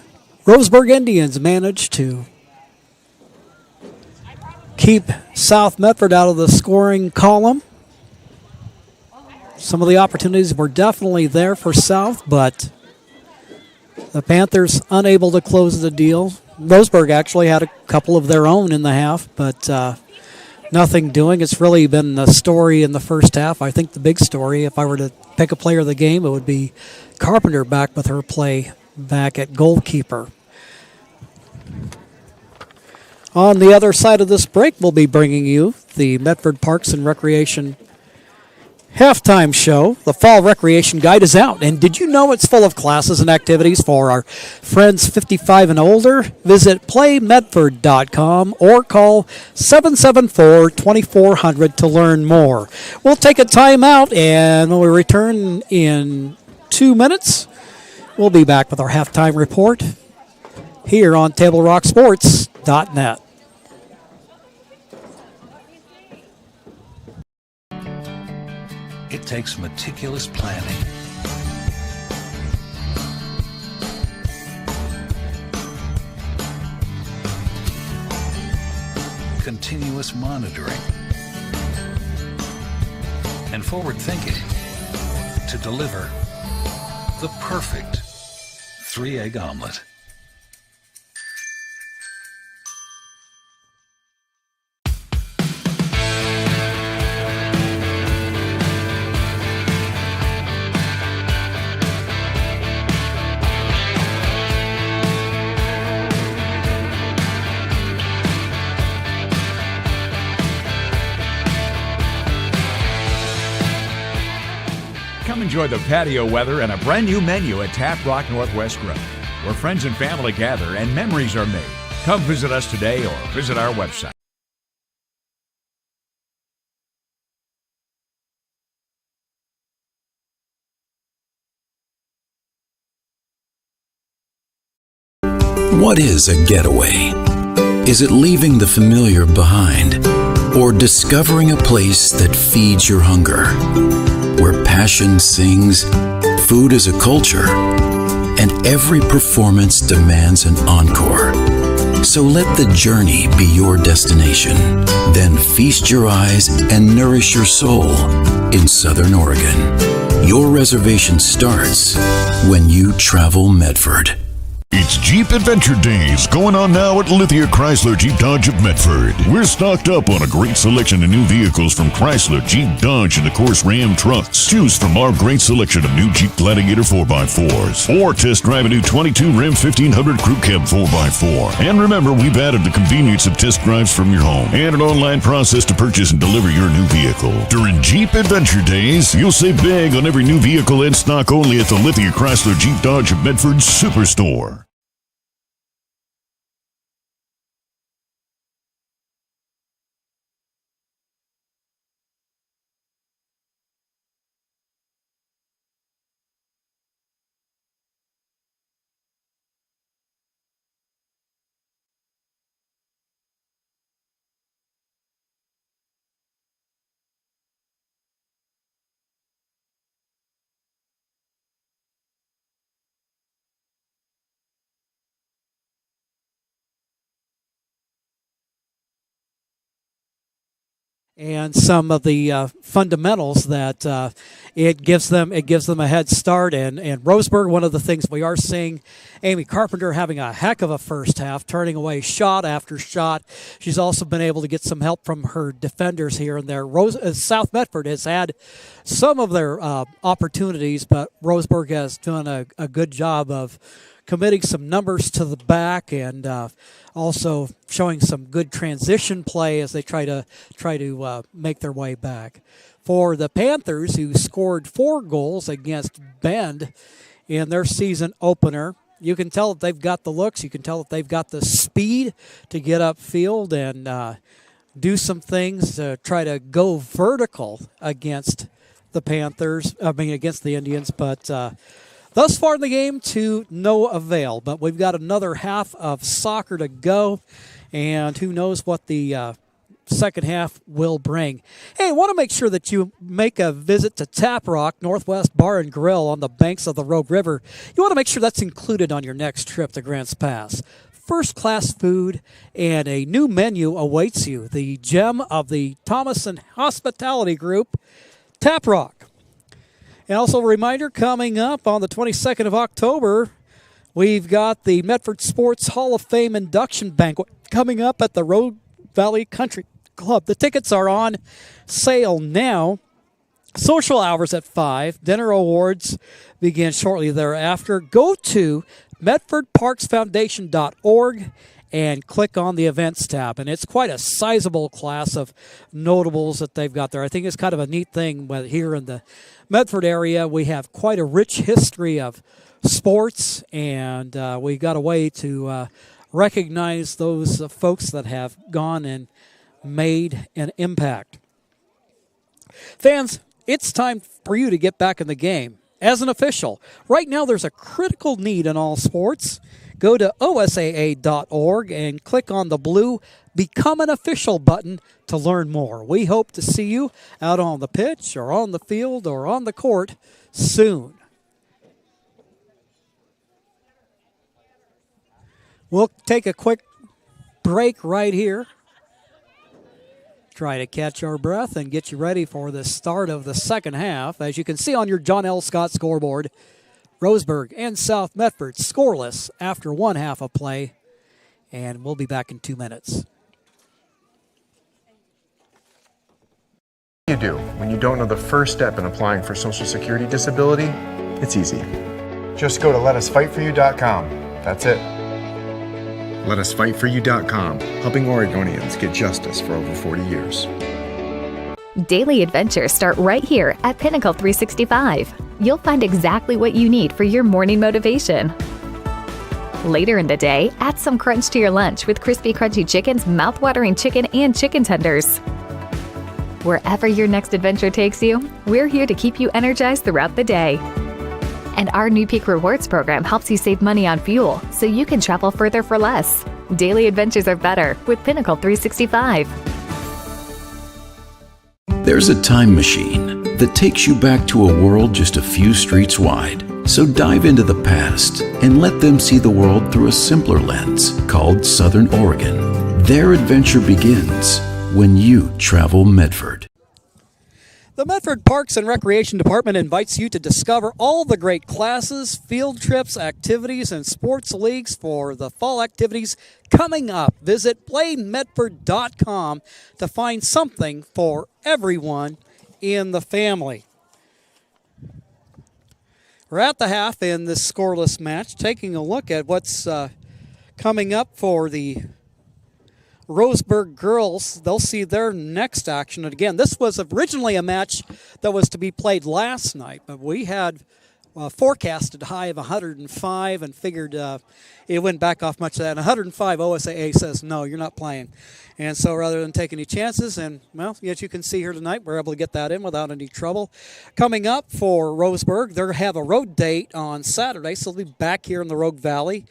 Roseburg Indians managed to keep South Medford out of the scoring column. Some of the opportunities were definitely there for South, but the Panthers unable to close the deal. Roseburg actually had a couple of their own in the half, but nothing doing. It's really been the story in the first half. I think the big story, if I were to pick a player of the game, it would be Carpenter back with her play back at goalkeeper. On the other side of this break, we'll be bringing you the Medford Parks and Recreation halftime show. The Fall Recreation Guide is out, and did you know it's full of classes and activities for our friends 55 and older? Visit playmedford.com or call 774-2400 to learn more. We'll take a time out, and when we return in 2 minutes, we'll be back with our halftime report here on TableRockSports.net. It takes meticulous planning, continuous monitoring, and forward thinking to deliver the perfect 3-egg omelet. Come enjoy the patio weather and a brand new menu at Tap Rock Northwest Road, where friends and family gather and memories are made. Come visit us today or visit our website. What is a getaway? Is it leaving the familiar behind, or discovering a place that feeds your hunger, where passion sings, food is a culture, and every performance demands an encore? So let the journey be your destination. Then feast your eyes and nourish your soul in Southern Oregon. Your reservation starts when you travel Medford. It's Jeep Adventure Days going on now at Lithia Chrysler Jeep Dodge of Medford. We're stocked up on a great selection of new vehicles from Chrysler, Jeep, Dodge, and of course Ram trucks. Choose from our great selection of new Jeep Gladiator 4x4s or test drive a new 22 Ram 1500 Crew Cab 4x4. And remember, we've added the convenience of test drives from your home and an online process to purchase and deliver your new vehicle. During Jeep Adventure Days, you'll save big on every new vehicle in stock only at the Lithia Chrysler Jeep Dodge of Medford Superstore. And some of the fundamentals that it gives them a head start. And Roseburg, one of the things we are seeing, Amy Carpenter having a heck of a first half, turning away shot after shot. She's also been able to get some help from her defenders here and there. South Medford has had some of their opportunities, but Roseburg has done a good job of committing some numbers to the back and also showing some good transition play as they try to make their way back. For the Panthers, who scored 4 goals against Bend in their season opener, you can tell that they've got the looks. You can tell that they've got the speed to get upfield and do some things to try to go vertical against the Panthers. Against the Indians, but thus far in the game, to no avail. But we've got another half of soccer to go, and who knows what the second half will bring. Hey, I want to make sure that you make a visit to Tap Rock Northwest Bar and Grill on the banks of the Rogue River. You want to make sure that's included on your next trip to Grants Pass. First-class food and a new menu awaits you. The gem of the Thomason Hospitality Group, Tap Rock. And also a reminder, coming up on the 22nd of October, we've got the Medford Sports Hall of Fame induction banquet coming up at the Road Valley Country Club. The tickets are on sale now. Social hours at 5. Dinner awards begin shortly thereafter. Go to medfordparksfoundation.org and click on the events tab. And it's quite a sizable class of notables that they've got there. I think it's kind of a neat thing here in the Medford area. We have quite a rich history of sports, and we got a way to recognize those folks that have gone and made an impact. Fans, it's time for you to get back in the game. As an official, right now there's a critical need in all sports. Go to osaa.org and click on the blue Become an Official button to learn more. We hope to see you out on the pitch or on the field or on the court soon. We'll take a quick break right here. Try to catch our breath and get you ready for the start of the second half. As you can see on your John L. Scott scoreboard, Roseburg and South Medford scoreless after one half of play, and we'll be back in 2 minutes. What do you do when you don't know the first step in applying for Social Security disability? It's easy. Just go to letusfightforyou.com. That's it. Letusfightforyou.com, helping Oregonians get justice for over 40 years. Daily adventures start right here at Pinnacle 365. You'll find exactly what you need for your morning motivation. Later in the day, add some crunch to your lunch with Crispy Crunchy Chicken's mouth-watering chicken and chicken tenders. Wherever your next adventure takes you, we're here to keep you energized throughout the day. And our new Peak Rewards program helps you save money on fuel so you can travel further for less. Daily adventures are better with Pinnacle 365. There's a time machine that takes you back to a world just a few streets wide. So dive into the past and let them see the world through a simpler lens called Southern Oregon. Their adventure begins when you travel Medford. The Medford Parks and Recreation Department invites you to discover all the great classes, field trips, activities, and sports leagues for the fall activities coming up. Visit playmedford.com to find something for everyone in the family. We're at the half in this scoreless match, taking a look at what's coming up for the Roseburg girls. They'll see their next action. And again, this was originally a match that was to be played last night, but we had forecasted high of 105 and figured it went back off much of that. And 105, OSAA says, no, you're not playing. And so rather than take any chances, and, well, as you can see here tonight, we're able to get that in without any trouble. Coming up for Roseburg, they'll have a road date on Saturday, so they'll be back here in the Rogue Valley,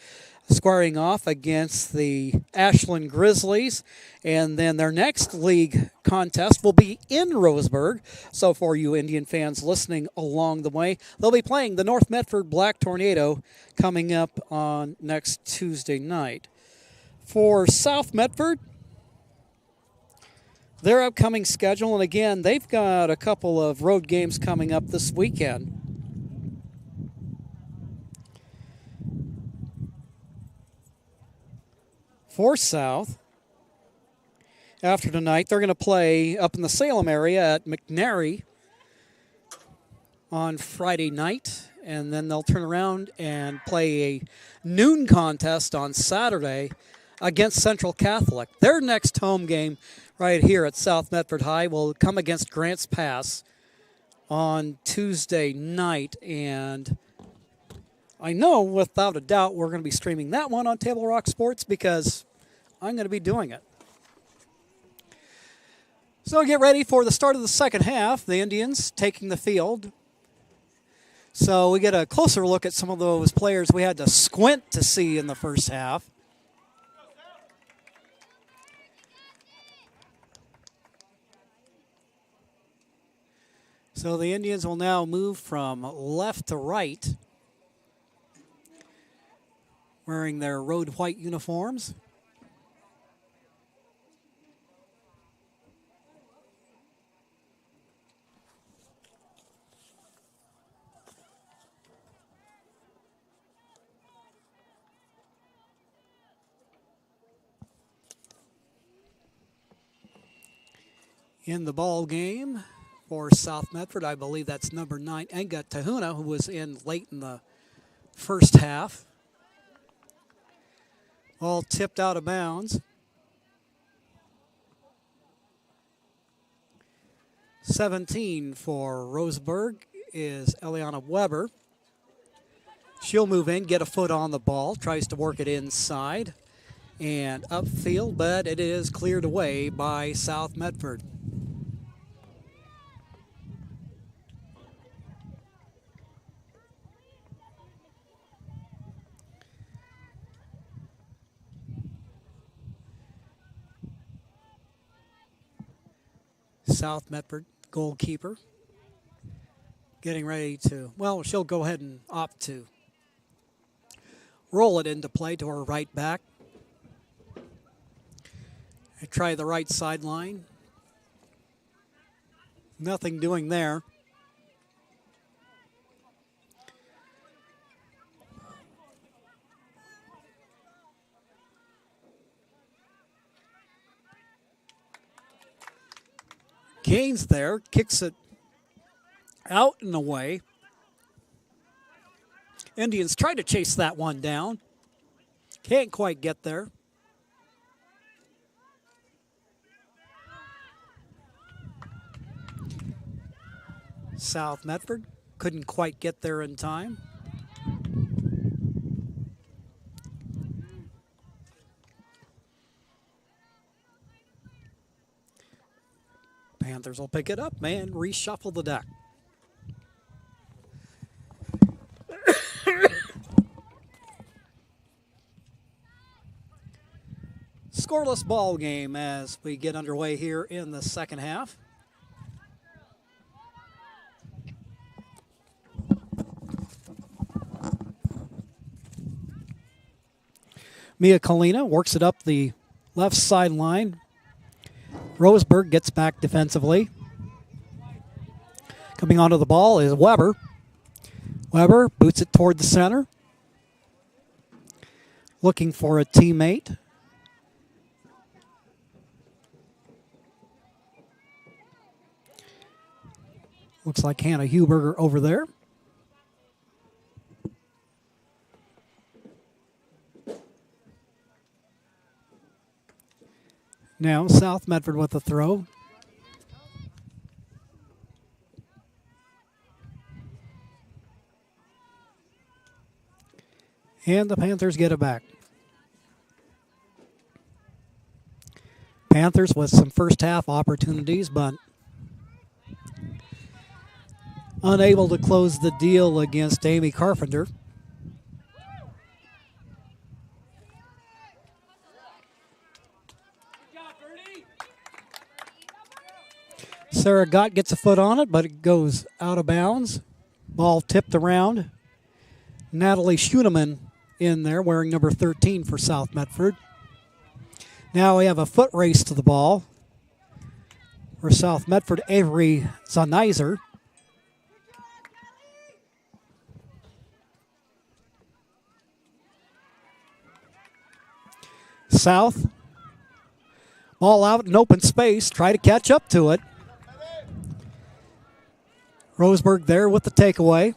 squaring off against the Ashland Grizzlies. And then their next league contest will be in Roseburg. So for you Indian fans listening along the way, they'll be playing the North Medford Black Tornado coming up on next Tuesday night. For South Medford, their upcoming schedule, and again, they've got a couple of road games coming up this weekend. For South, after tonight, they're going to play up in the Salem area at McNary on Friday night, and then they'll turn around and play a noon contest on Saturday against Central Catholic. Their next home game right here at South Medford High will come against Grants Pass on Tuesday night, and I know without a doubt we're going to be streaming that one on Table Rock Sports because I'm going to be doing it. So get ready for the start of the second half. The Indians taking the field. So we get a closer look at some of those players we had to squint to see in the first half. So the Indians will now move from left to right, wearing their road white uniforms. In the ball game for South Medford, I believe that's number 9, Enga Tahuna, who was in late in the first half. All tipped out of bounds. 17 for Roseburg is Eliana Weber. She'll move in, get a foot on the ball, tries to work it inside and upfield, but it is cleared away by South Medford. South Medford goalkeeper getting ready to, well, she'll go ahead and opt to roll it into play to her right back. I try the right sideline. Nothing doing there. gains there, kicks it out and away. Indians try to chase that one down. Can't quite get there. South Medford couldn't quite get there in time. Panthers will pick it up and reshuffle the deck. Scoreless ball game as we get underway here in the second half. Mia Kalina works it up the left sideline. Roseburg gets back defensively. Coming onto the ball is Weber. Weber boots it toward the center. Looking for a teammate. Looks like Hannah Huberger over there. Now South Medford with the throw. And the Panthers get it back. Panthers with some first half opportunities, but unable to close the deal against Amy Carpenter. Sarah Gott gets a foot on it, but it goes out of bounds. Ball tipped around. Natalie Schuneman in there, wearing number 13 for South Medford. Now we have a foot race to the ball for South Medford, Avery Zanizer. South, ball out in open space, try to catch up to it. Roseburg there with the takeaway.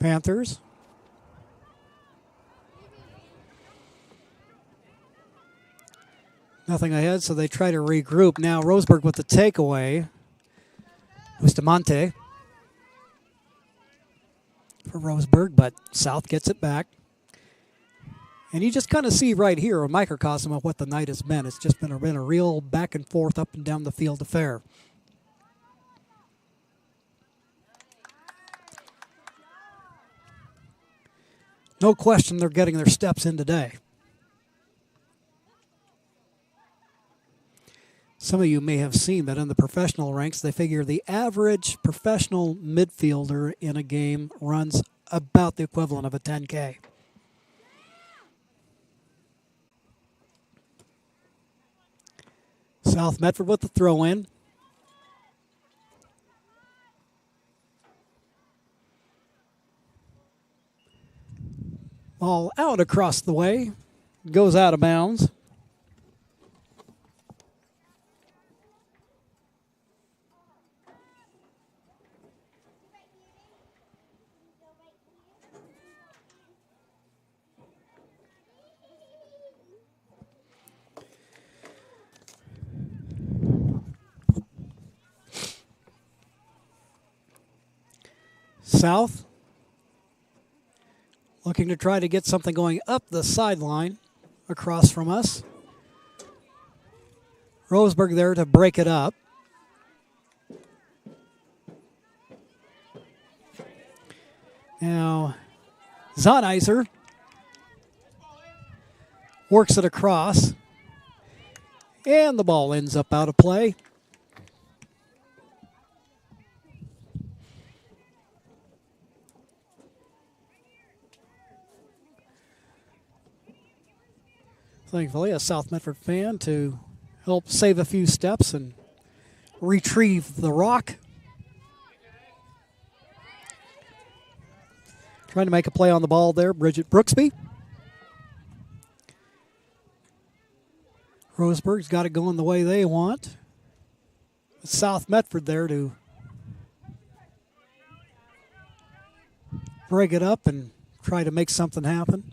Panthers. Nothing ahead, so they try to regroup. Now Roseburg with the takeaway. Bustamante for Roseburg, but South gets it back. And you just kind of see right here a microcosm of what the night has been. It's just been a real back and forth, up and down the field affair. No question they're getting their steps in today. Some of you may have seen that in the professional ranks, they figure the average professional midfielder in a game runs about the equivalent of a 10K. South Medford with the throw-in. Ball out across the way. Goes out of bounds. South looking to try to get something going up the sideline across from us. Roseburg there to break it up. Now Zanizer works it across, and the ball ends up out of play. Thankfully, a South Medford fan to help save a few steps and retrieve the rock. Trying to make a play on the ball there, Bridget Brooksby. Roseburg's got it going the way they want. South Medford there to break it up and try to make something happen.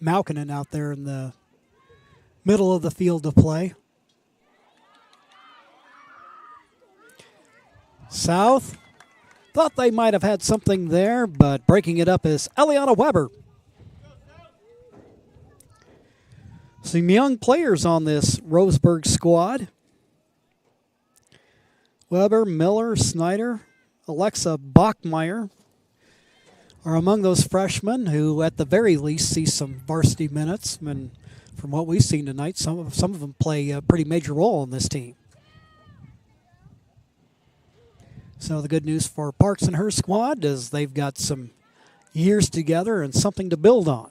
Malkinen out there in the middle of the field to play. South thought they might have had something there, but breaking it up is Eliana Weber. Some young players on this Roseburg squad. Weber, Miller, Snyder, Alexa Bachmeyer are among those freshmen who, at the very least, see some varsity minutes. And from what we've seen tonight, some of them play a pretty major role on this team. So the good news for Parks and her squad is they've got some years together and something to build on.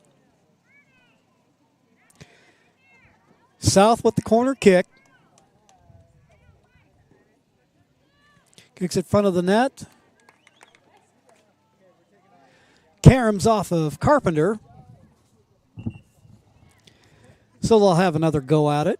South with the corner kick. Kicks it front of the net. Karam's off of Carpenter. So they'll have another go at it.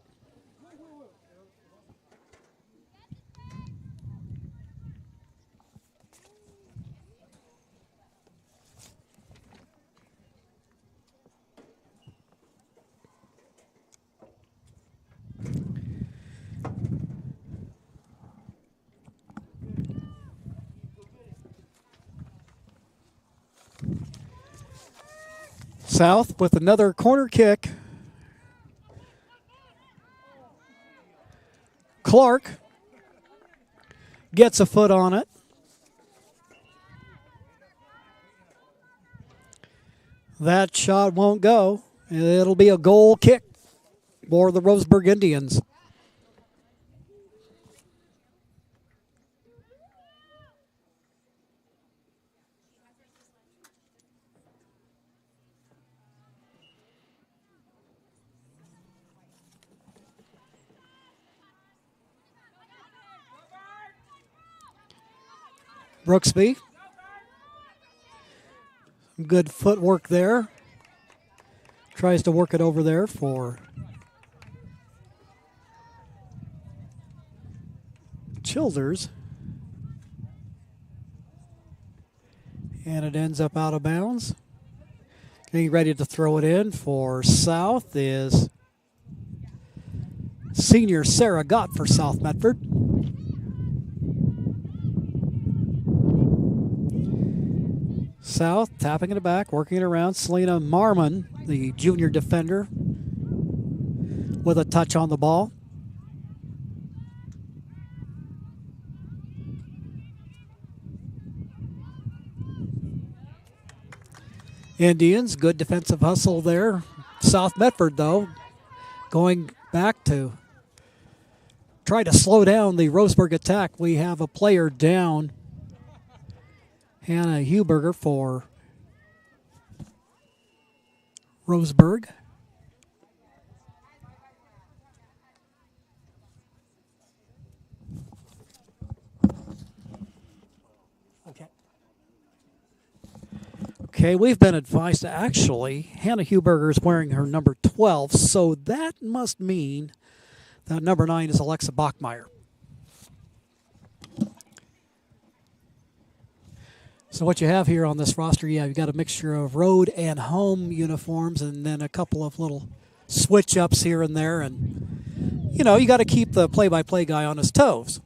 South with another corner kick. Clark gets a foot on it. That shot won't go. It'll be a goal kick for the Roseburg Indians. Brooksby. Some good footwork there. Tries to work it over there for Childers. And it ends up out of bounds. Getting ready to throw it in for South is senior Sarah Gott for South Medford. South tapping it back, working it around. Selena Marmon, the junior defender, with a touch on the ball. Indians, good defensive hustle there. South Medford, though, going back to try to slow down the Roseburg attack. We have a player down. Hannah Huberger for Roseburg. Okay, we've been advised to actually, Hannah Huberger is wearing her number 12, so that must mean that number 9 is Alexa Bachmeyer. So what you have here on this roster, you've got a mixture of road and home uniforms and then a couple of little switch-ups here and there. And, you know, you got to keep the play-by-play guy on his toes.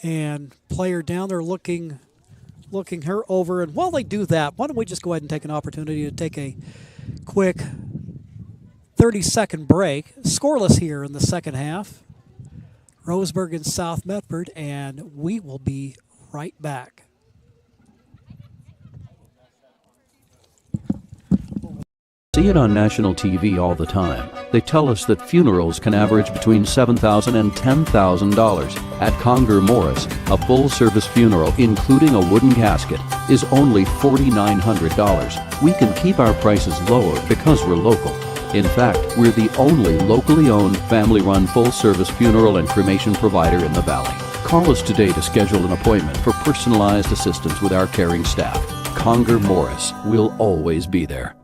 And player down there looking her over. And while they do that, why don't we just go ahead and take an opportunity to take a quick 30-second break. Scoreless here in the second half. Roseburg and South Medford, and we will be right back. See it on national TV all the time. They tell us that funerals can average between $7,000 and $10,000. At Conger Morris, a full-service funeral, including a wooden casket, is only $4,900. We can keep our prices lower because we're local. In fact, we're the only locally owned, family-run, full-service funeral and cremation provider in the Valley. Call us today to schedule an appointment for personalized assistance with our caring staff. Conger Morris will always be there.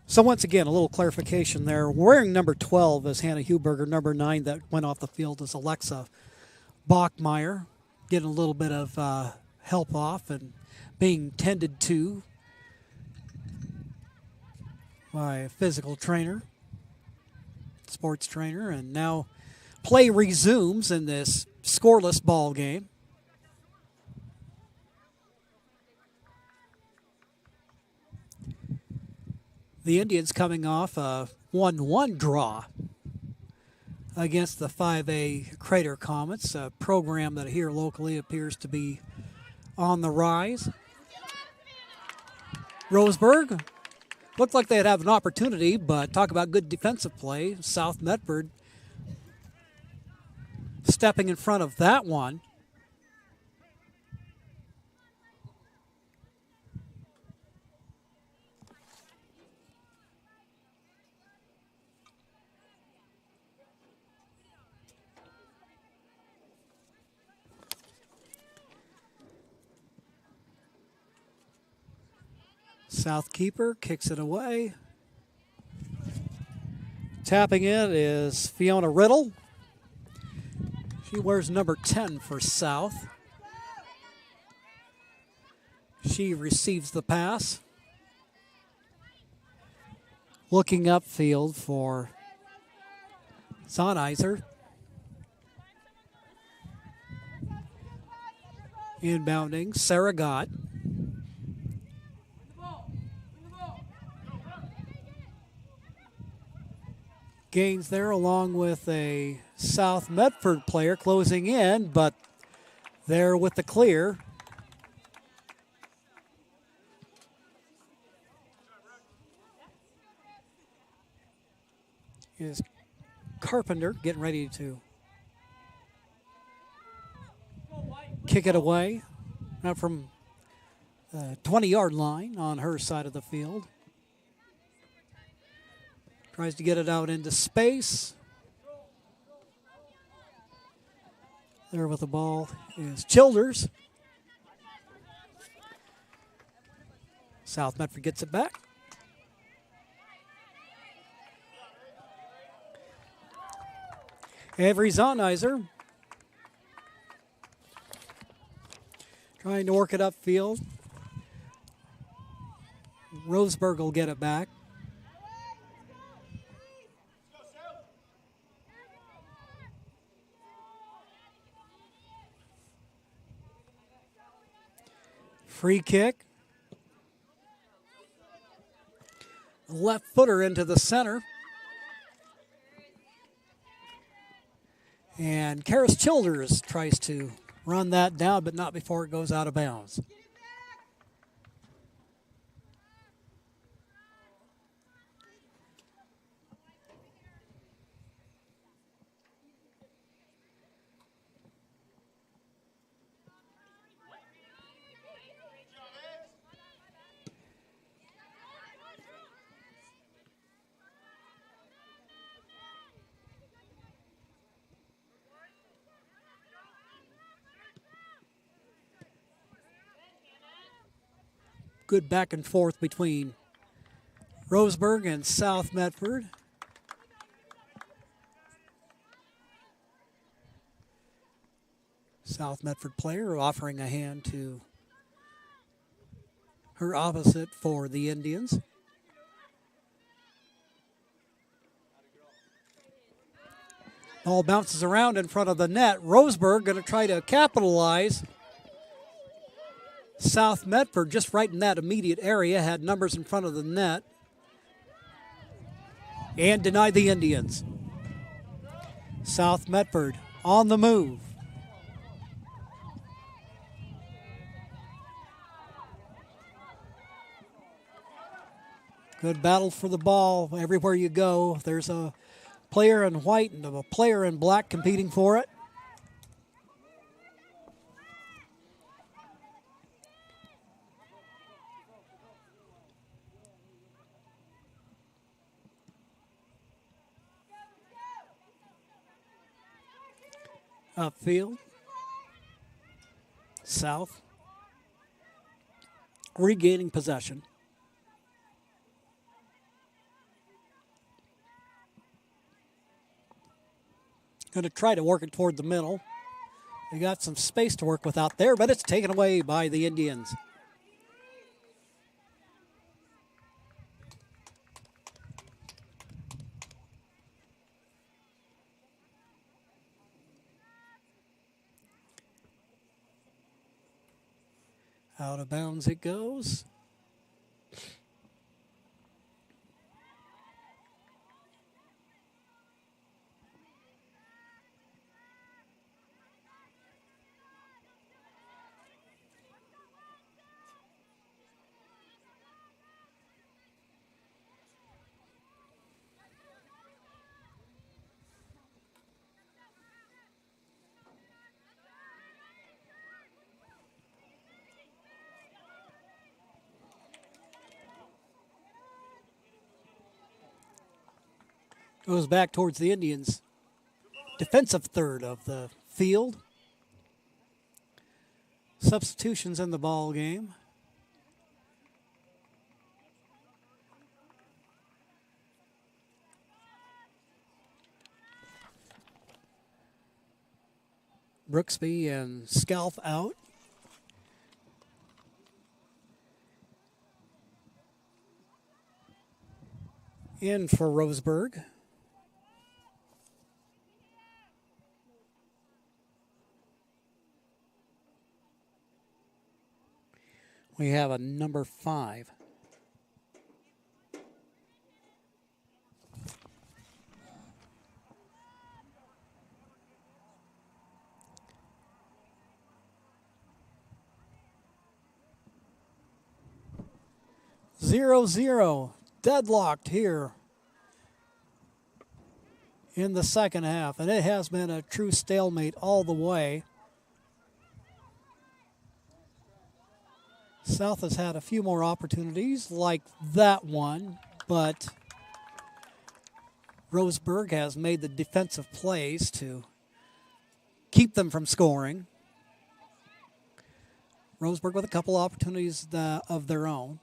So once again, a little clarification there. Wearing number 12 is Hannah Huberger. Number 9 that went off the field is Alexa Bachmeyer, getting a little bit of help off and being tended to by a physical trainer, sports trainer, and now play resumes in this scoreless ball game. The Indians coming off a 1-1 draw against the 5A Crater Comets, a program that here locally appears to be on the rise. Roseburg looked like they'd have an opportunity, but talk about good defensive play. South Medford stepping in front of that one. South keeper kicks it away. Tapping it is Fiona Riddle. She wears number 10 for South. She receives the pass. Looking upfield for Sonnheiser. Inbounding, Sarah Gott. Gains there along with a South Medford player closing in, but there with the clear is Carpenter getting ready to kick it away, out from the 20-yard line on her side of the field. Tries to get it out into space. There with the ball is Childers. South Medford gets it back. Avery Sonnheiser trying to work it upfield. Roseburg will get it back. Free kick. Left footer into the center. And Karis Childers tries to run that down, but not before it goes out of bounds. Good back and forth between Roseburg and South Medford. South Medford player offering a hand to her opposite for the Indians. Ball bounces around in front of the net. Roseburg going to try to capitalize. South Medford, just right in that immediate area, had numbers in front of the net and denied the Indians. South Medford on the move. Good battle for the ball. Everywhere you go, there's a player in white and a player in black competing for it. Upfield. South. Regaining possession. Going to try to work it toward the middle. They got some space to work with out there, but it's taken away by the Indians. Out of bounds it goes. Goes back towards the Indians' defensive third of the field. Substitutions in the ball game. Brooksby and Scalf out. In for Roseburg. We have a number 5. Zero, deadlocked here in the second half, and it has been a true stalemate all the way. South has had a few more opportunities like that one, but Roseburg has made the defensive plays to keep them from scoring. Roseburg with a couple opportunities of their own.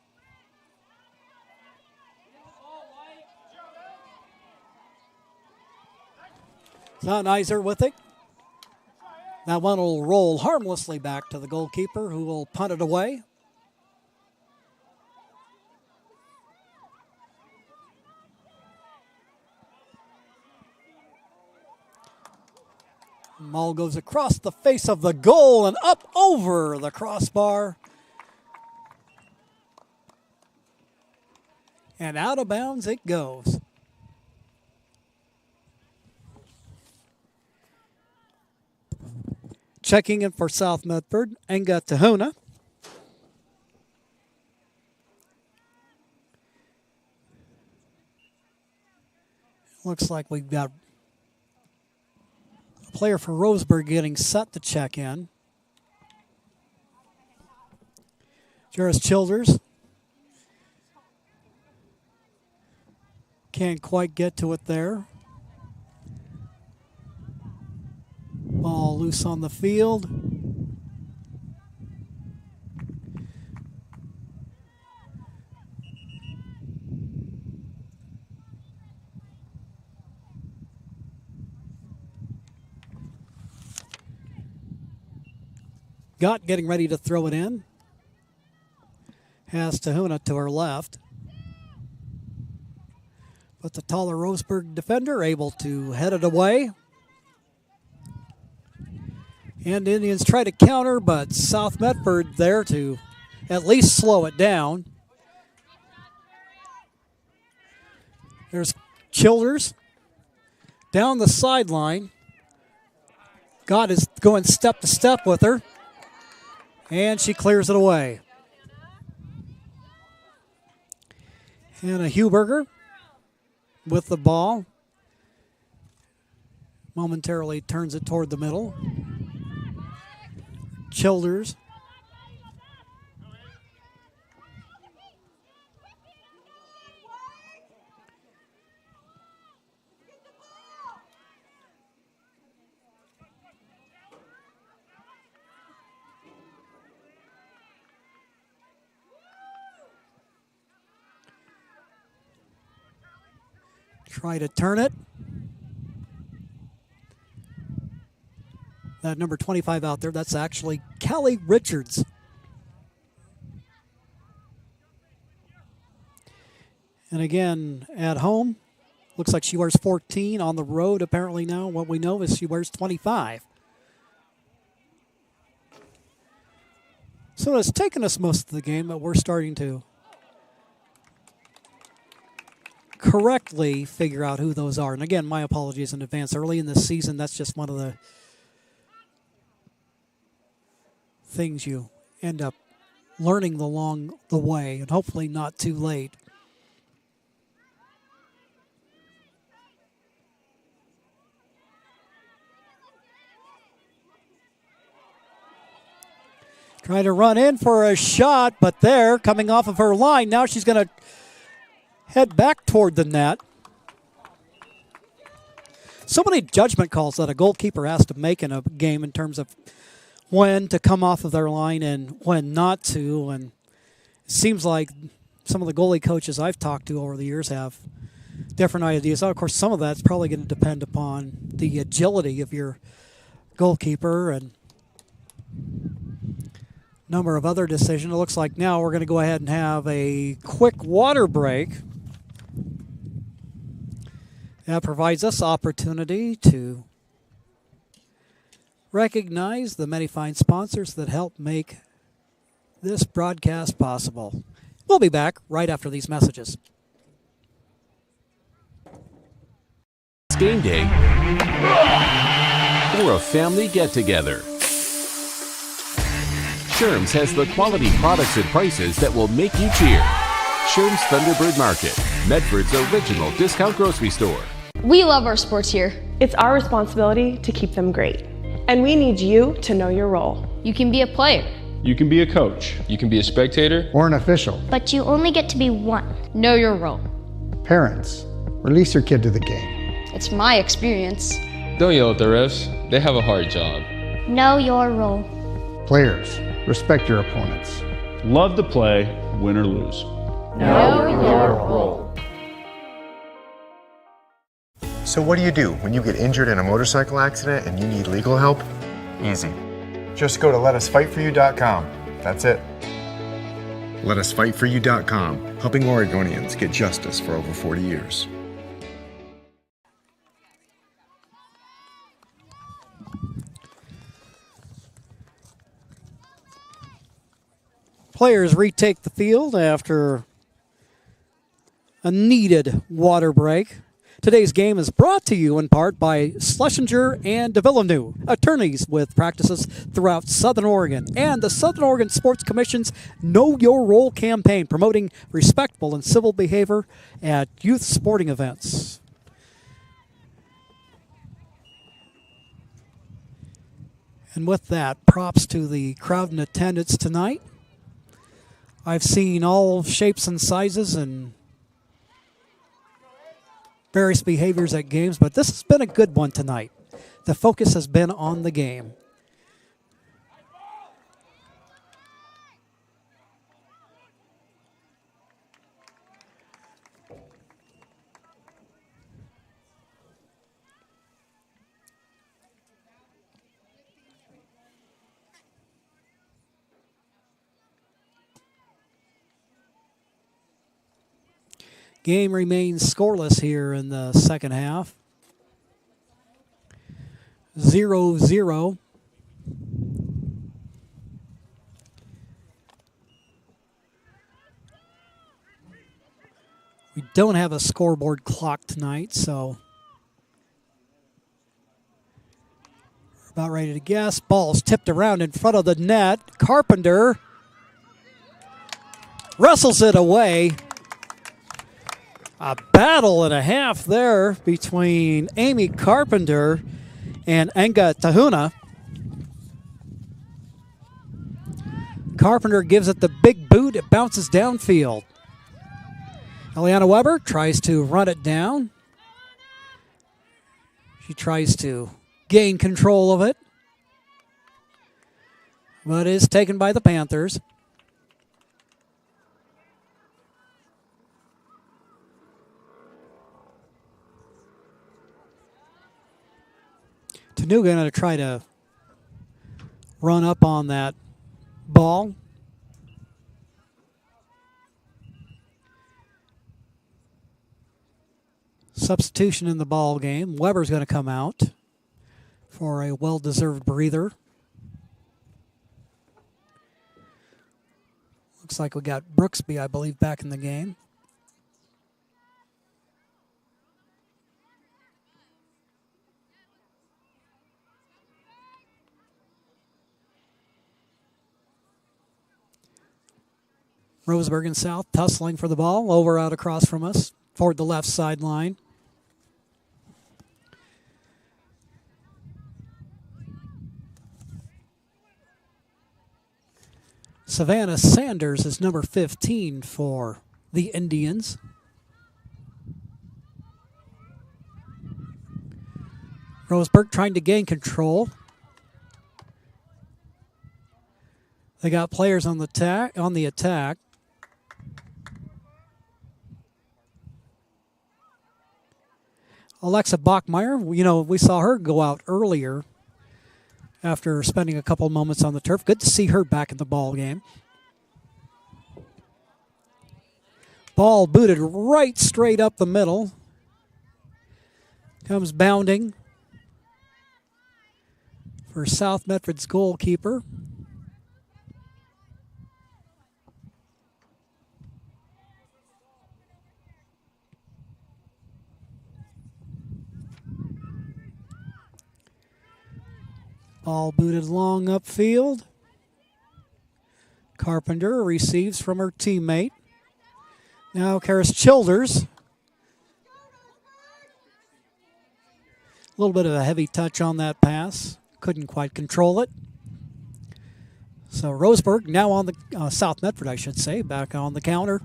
Nizer with it. That one will roll harmlessly back to the goalkeeper, who will punt it away. Ball goes across the face of the goal and up over the crossbar. And out of bounds it goes. Checking in for South Medford, Enga Tahuna. Looks like we've got a player for Roseburg getting set to check in. Jairus Childers. Can't quite get to it there. Ball loose on the field. Gott getting ready to throw it in. Has Tahuna to her left. But the taller Roseburg defender able to head it away. And Indians try to counter, but South Medford there to at least slow it down. There's Childers down the sideline. Gott is going step to step with her. And she clears it away. Hannah Huberger with the ball. Momentarily turns it toward the middle. Childers. Try to turn it. That number 25 out there, that's actually Callie Richards. And again, at home, looks like she wears 14. On the road, apparently now, what we know is she wears 25. So it's taken us most of the game, but we're starting to correctly figure out who those are. And again, my apologies in advance. Early in the season, that's just one of the things you end up learning along the way, and hopefully not too late. Trying to run in for a shot, but there, coming off of her line, now she's going to head back toward the net. So many judgment calls that a goalkeeper has to make in a game in terms of when to come off of their line and when not to. And it seems like some of the goalie coaches I've talked to over the years have different ideas. Of course, some of that's probably going to depend upon the agility of your goalkeeper and number of other decisions. It looks like now we're going to go ahead and have a quick water break. That provides us opportunity to recognize the many fine sponsors that help make this broadcast possible. We'll be back right after these messages. It's game day or a family get-together. Sherm's has the quality products and prices that will make you cheer. Sherm's Thunderbird Market, Medford's original discount grocery store. We love our sports here. It's our responsibility to keep them great. And we need you to know your role. You can be a player. You can be a coach. You can be a spectator. Or an official. But you only get to be one. Know your role. Parents, release your kid to the game. It's my experience. Don't yell at the refs. They have a hard job. Know your role. Players, respect your opponents. Love to play, win or lose. Know your role. So what do when you get injured in a motorcycle accident and you need legal help? Easy. Just go to letusfightforyou.com. That's it. Letusfightforyou.com, helping Oregonians get justice for over 40 years. Players retake the field after a needed water break. Today's game is brought to you in part by Schlesinger and DeVilleneuve, attorneys with practices throughout Southern Oregon, and the Southern Oregon Sports Commission's Know Your Role campaign, promoting respectful and civil behavior at youth sporting events. And with that, props to the crowd in attendance tonight. I've seen all shapes and sizes and various behaviors at games, but this has been a good one tonight. The focus has been on the game. Game remains scoreless here in the second half. 0-0. We don't have a scoreboard clock tonight, so we're about ready to guess. Ball's tipped around in front of the net. Carpenter wrestles it away. A battle and a half there between Amy Carpenter and Enga Tahuna. Carpenter gives it the big boot. It bounces downfield. Eliana Weber tries to run it down. She tries to gain control of it, but is taken by the Panthers. Tanuga going to try to run up on that ball. Substitution in the ball game. Weber's going to come out for a well-deserved breather. Looks like we got Brooksby, I believe, back in the game. Roseburg and South tussling for the ball. Over out across from us toward the left sideline. Savannah Sanders is number 15 for the Indians. Roseburg trying to gain control. They got players on the attack. Alexa Bachmeyer, you know, we saw her go out earlier after spending a couple moments on the turf. Good to see her back in the ball game. Ball booted right straight up the middle. Comes bounding for South Medford's goalkeeper. Ball booted long upfield. Carpenter receives from her teammate. Now Karis Childers. A little bit of a heavy touch on that pass. Couldn't quite control it. So Roseburg now on the South Medford, I should say, back on the counter.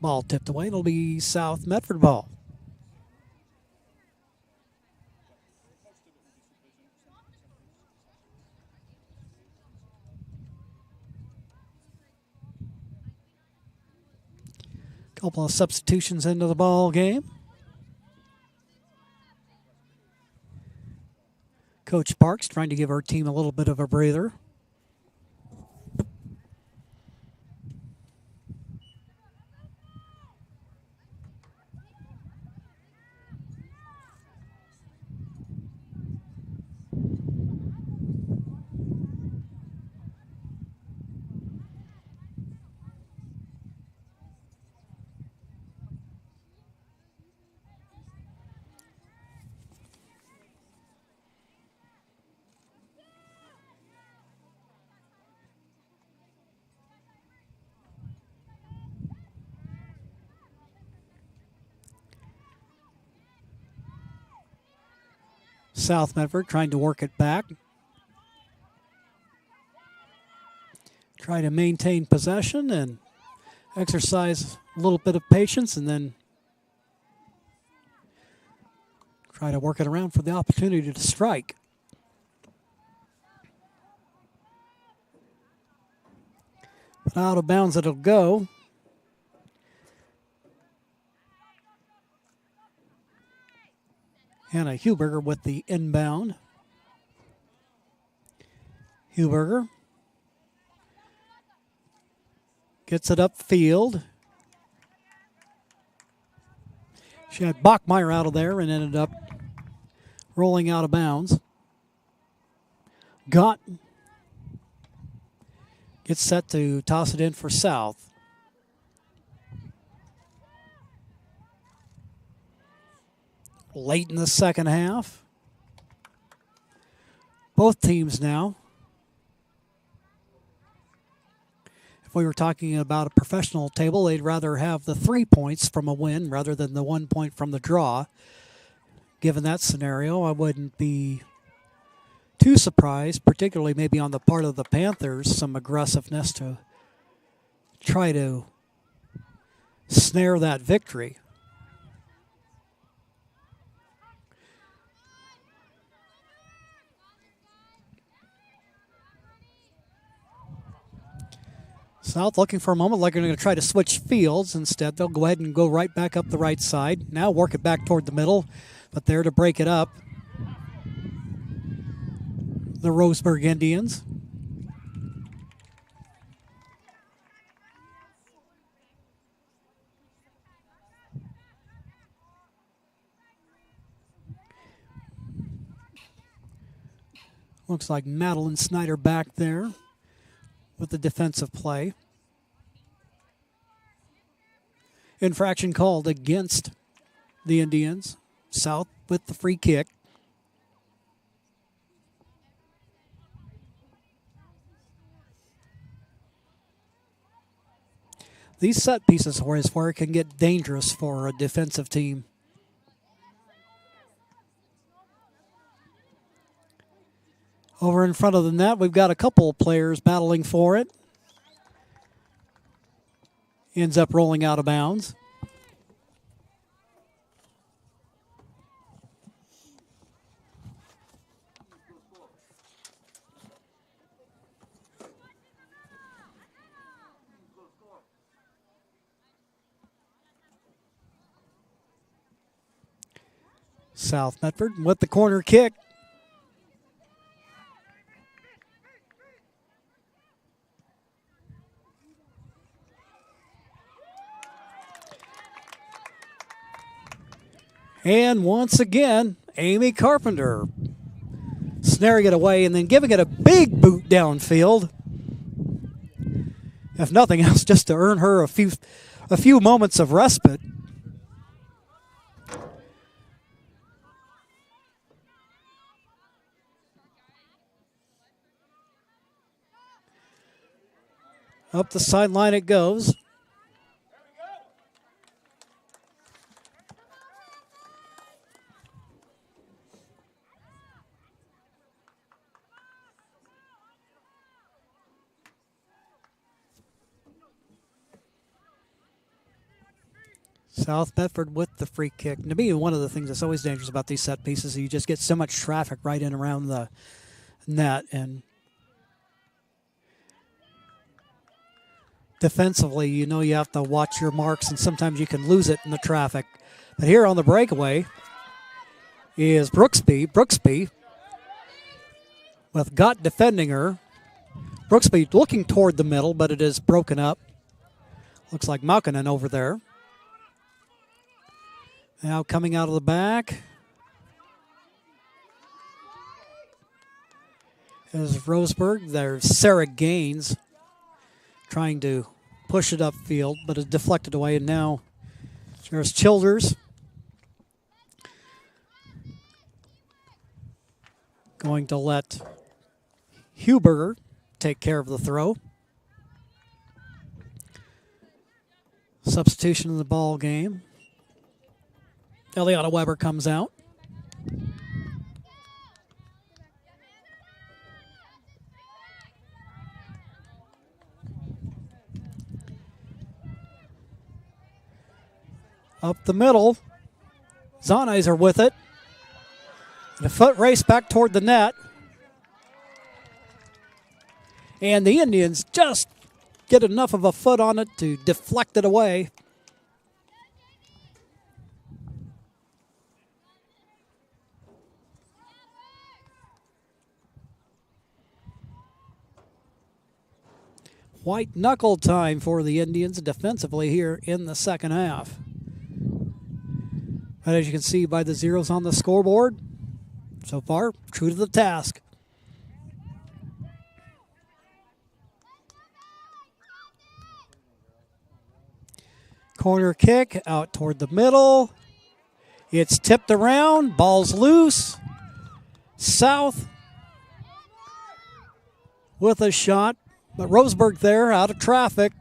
Ball tipped away. It'll be South Medford ball. Couple of substitutions into the ball game. Coach Parks trying to give our team a little bit of a breather. South Medford trying to work it back. Try to maintain possession and exercise a little bit of patience and then try to work it around for the opportunity to strike. But out of bounds it'll go. Hannah Huberger with the inbound. Huberger gets it upfield. She had Bachmeyer out of there and ended up rolling out of bounds. Gott gets set to toss it in for South. Late in the second half. Both teams now. If we were talking about a professional table, they'd rather have the 3 points from a win rather than the 1 point from the draw. Given that scenario, I wouldn't be too surprised, particularly maybe on the part of the Panthers, some aggressiveness to try to snare that victory. South looking for a moment like they're going to try to switch fields. Instead, they'll go ahead and go right back up the right side. Now work it back toward the middle, but there to break it up, the Roseburg Indians. Looks like Madeline Snyder back there with the defensive play. Infraction called against the Indians. South with the free kick. These set pieces is where it can get dangerous for a defensive team. Over in front of the net, we've got a couple of players battling for it. Ends up rolling out of bounds. South Medford with the corner kick. And once again, Amy Carpenter snaring it away and then giving it a big boot downfield. If nothing else, just to earn her a few moments of respite. Up the sideline it goes. South Medford with the free kick. And to me, one of the things that's always dangerous about these set pieces is you just get so much traffic right in around the net, and defensively, you know you have to watch your marks, and sometimes you can lose it in the traffic. But here on the breakaway is Brooksby. Brooksby with Gott defending her. Brooksby looking toward the middle, but it is broken up. Looks like Malkinen over there. Now coming out of the back is Roseburg. There's Sarah Gaines trying to push it upfield, but it's deflected away, and now there's Childers going to let Huberger take care of the throw. Substitution in the ball game. Eliana Weber comes out. Up the middle, Zahnizer with it. And a foot race back toward the net. And the Indians just get enough of a foot on it to deflect it away. White knuckle time for the Indians defensively here in the second half. But as you can see by the zeros on the scoreboard, so far, true to the task. Corner kick out toward the middle. It's tipped around, ball's loose. South with a shot. But Roseburg there, out of traffic.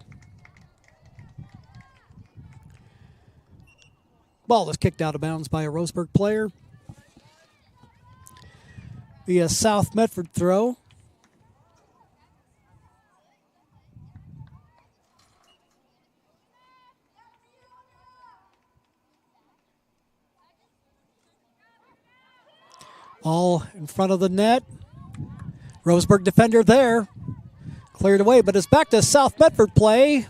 Ball is kicked out of bounds by a Roseburg player. The South Medford throw. Ball in front of the net. Roseburg defender there. Cleared away, but it's back to South Medford play.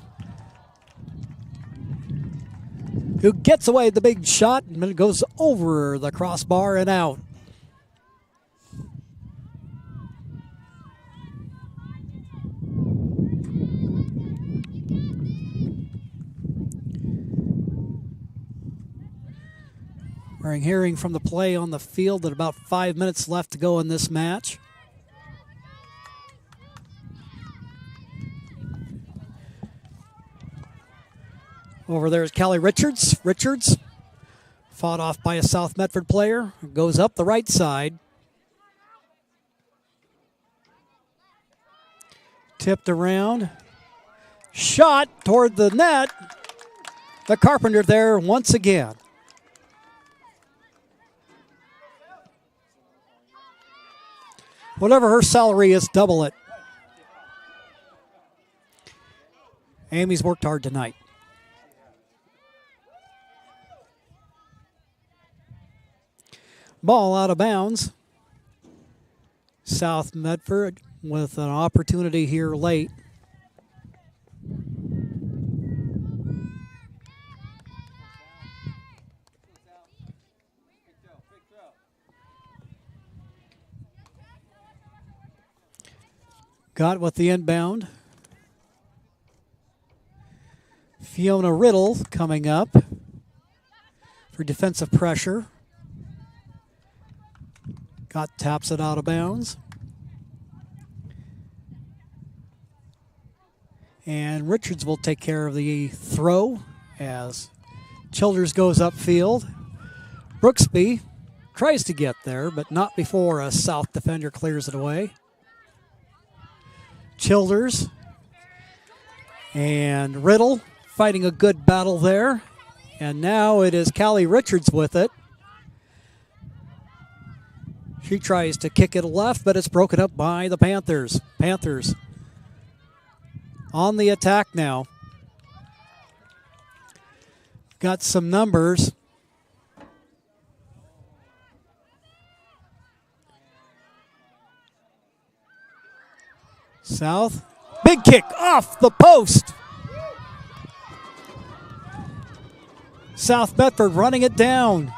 Who gets away the big shot, and it goes over the crossbar and out. We're hearing from the play on the field that about 5 minutes left to go in this match. Over there is Callie Richards. Richards fought off by a South Medford player. Goes up the right side. Tipped around. Shot toward the net. The Carpenter there once again. Whatever her salary is, double it. Amy's worked hard tonight. Ball out of bounds. South Medford with an opportunity here late. Got with the inbound. Fiona Riddle coming up for defensive pressure. Taps it out of bounds. And Richards will take care of the throw as Childers goes upfield. Brooksby tries to get there, but not before a South defender clears it away. Childers and Riddle fighting a good battle there. And now it is Callie Richards with it. She tries to kick it left, but it's broken up by the Panthers. Panthers on the attack now. Got some numbers. South. Big kick off the post. South Medford running it down.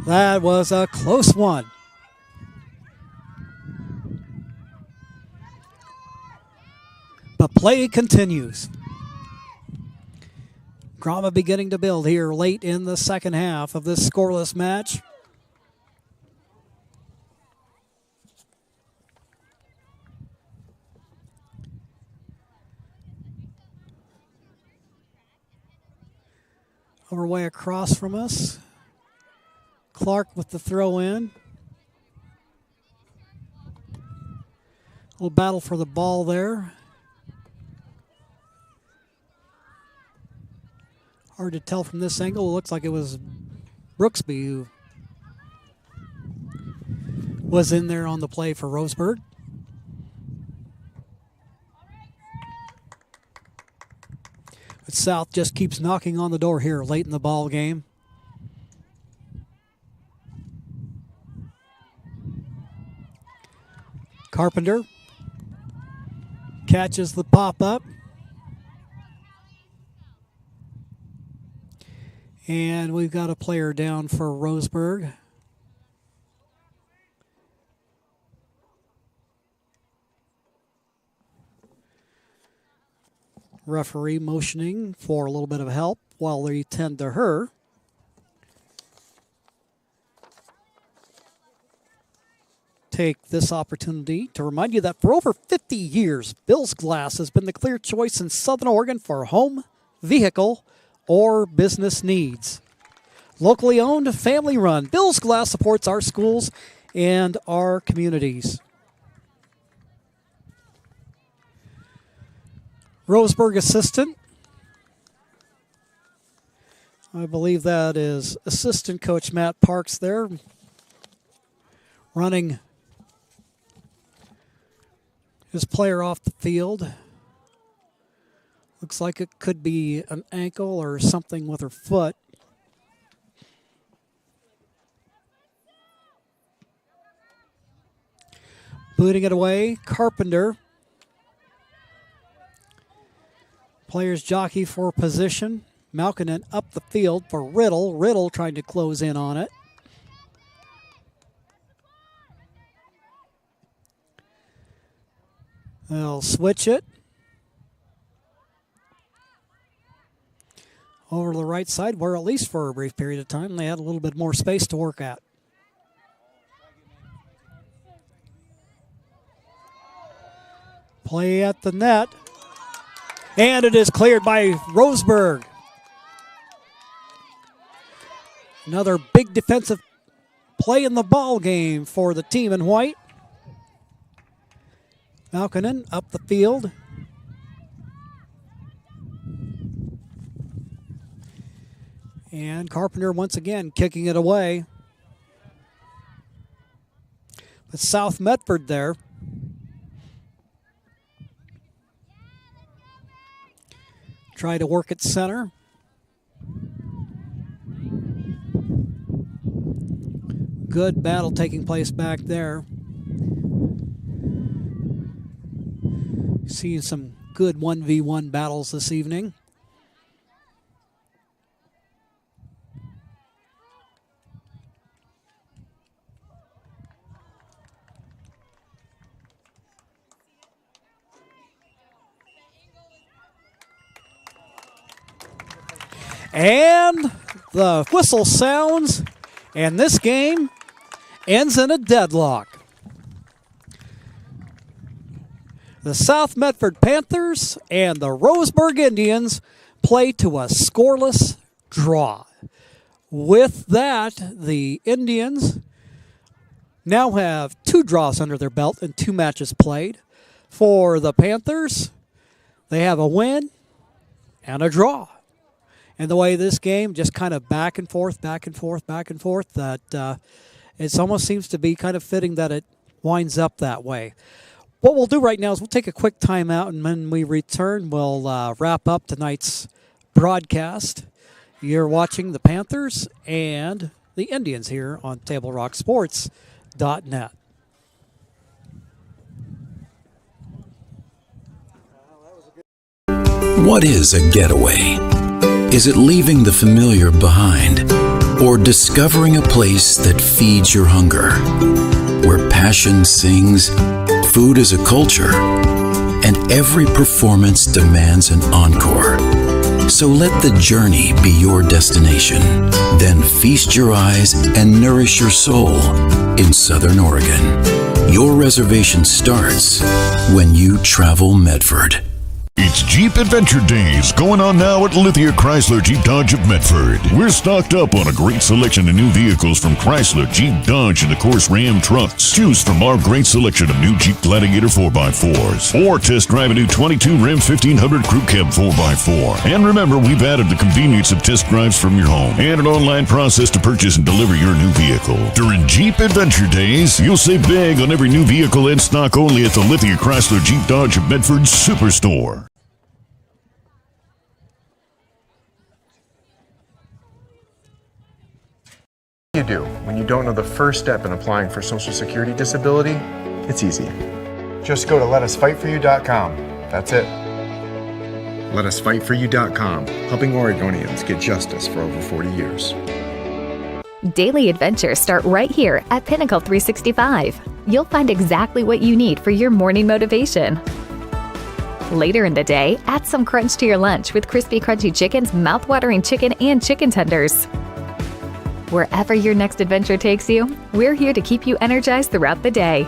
That was a close one. But play continues. Drama beginning to build here late in the second half of this scoreless match. Over way across from us. Clark with the throw in. Little battle for the ball there. Hard to tell from this angle. It looks like it was Brooksby who was in there on the play for Roseburg. But South just keeps knocking on the door here late in the ball game. Carpenter catches the pop-up. And we've got a player down for Roseburg. Referee motioning for a little bit of help while they tend to her. Take this opportunity to remind you that for over 50 years, Bill's Glass has been the clear choice in Southern Oregon for home, vehicle, or business needs. Locally owned, family run, Bill's Glass supports our schools and our communities. Roseburg assistant. I believe that is assistant coach Matt Parks there, running his player off the field. Looks like it could be an ankle or something with her foot. Booting it away, Carpenter. Players jockey for position. Malkinen up the field for Riddle. Riddle trying to close in on it. They'll switch it. Over to the right side, where at least for a brief period of time, they had a little bit more space to work at. Play at the net. And it is cleared by Roseburg. Another big defensive play in the ball game for the team in white. Malkinen up the field. And Carpenter once again kicking it away. But South Medford there. Try to work at center. Good battle taking place back there. Seeing some good 1v1 battles this evening. And the whistle sounds, and this game ends in a deadlock. The South Medford Panthers and the Roseburg Indians play to a scoreless draw. With that, the Indians now have 2 draws under their belt and 2 matches played. For the Panthers, they have a win and a draw. And the way this game just kind of back and forth, that it almost seems to be kind of fitting that it winds up that way. What we'll do right now is we'll take a quick timeout, and when we return, we'll wrap up tonight's broadcast. You're watching the Panthers and the Indians here on TableRockSports.net. What is a getaway? Is it leaving the familiar behind, or discovering a place that feeds your hunger, where passion sings, food is a culture, and every performance demands an encore? So let the journey be your destination. Then feast your eyes and nourish your soul in Southern Oregon. Your reservation starts when you travel Medford. It's Jeep Adventure Days going on now at Lithia Chrysler Jeep Dodge of Medford. We're stocked up on a great selection of new vehicles from Chrysler, Jeep, Dodge, and of course Ram trucks. Choose from our great selection of new Jeep Gladiator 4x4s or test drive a new 22 Ram 1500 Crew Cab 4x4. And remember, we've added the convenience of test drives from your home and an online process to purchase and deliver your new vehicle. During Jeep Adventure Days, you'll save big on every new vehicle in stock only at the Lithia Chrysler Jeep Dodge of Medford Superstore. You do when you don't know the first step in applying for Social Security disability? It's easy. Just go to letusfightforyou.com. That's it. Letusfightforyou.com, helping Oregonians get justice for over 40 years. Daily adventures start right here at Pinnacle 365. You'll find exactly what you need for your morning motivation. Later in the day, add some crunch to your lunch with crispy, crunchy chicken's mouth-watering chicken and chicken tenders. Wherever your next adventure takes you, we're here to keep you energized throughout the day.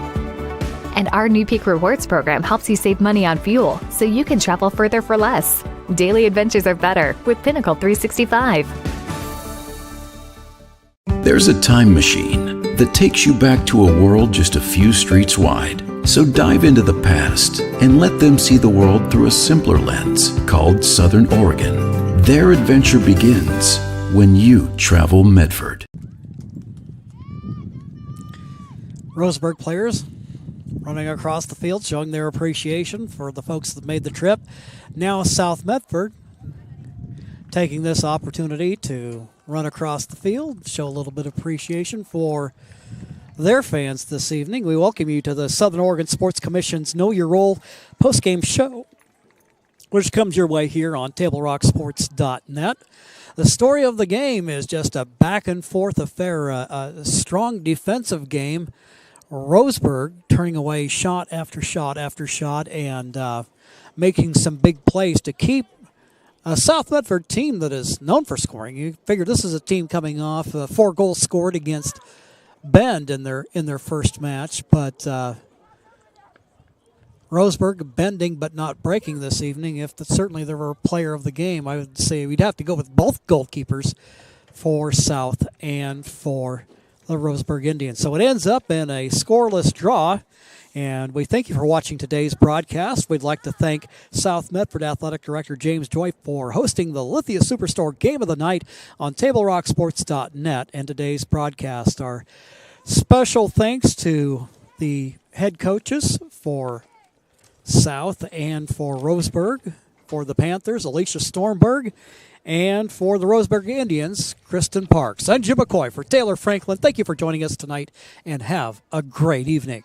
And our new Peak Rewards program helps you save money on fuel so you can travel further for less. Daily adventures are better with Pinnacle 365. There's a time machine that takes you back to a world just a few streets wide. So dive into the past and let them see the world through a simpler lens called Southern Oregon. Their adventure begins when you travel Medford. Roseburg players running across the field, showing their appreciation for the folks that made the trip. Now South Medford taking this opportunity to run across the field, show a little bit of appreciation for their fans this evening. We welcome you to the Southern Oregon Sports Commission's Know Your Role postgame show, which comes your way here on TableRockSports.net. The story of the game is just a back-and-forth affair, a strong defensive game. Roseburg turning away shot after shot after shot and making some big plays to keep a South Medford team that is known for scoring. You figure this is a team coming off 4 goals scored against Bend in their first match, but Roseburg bending but not breaking this evening. If certainly there were a player of the game, I would say we'd have to go with both goalkeepers for South and for the Roseburg Indians. So it ends up in a scoreless draw, and we thank you for watching today's broadcast. We'd like to thank South Medford Athletic Director James Joy for hosting the Lithia Superstore Game of the Night on TableRockSports.net and today's broadcast. Our special thanks to the head coaches for South and for Roseburg, for the Panthers, Alicia Stormberg, and for the Roseburg Indians, Kristen Parks. I'm Jim McCoy for Taylor Franklin. Thank you for joining us tonight, and have a great evening.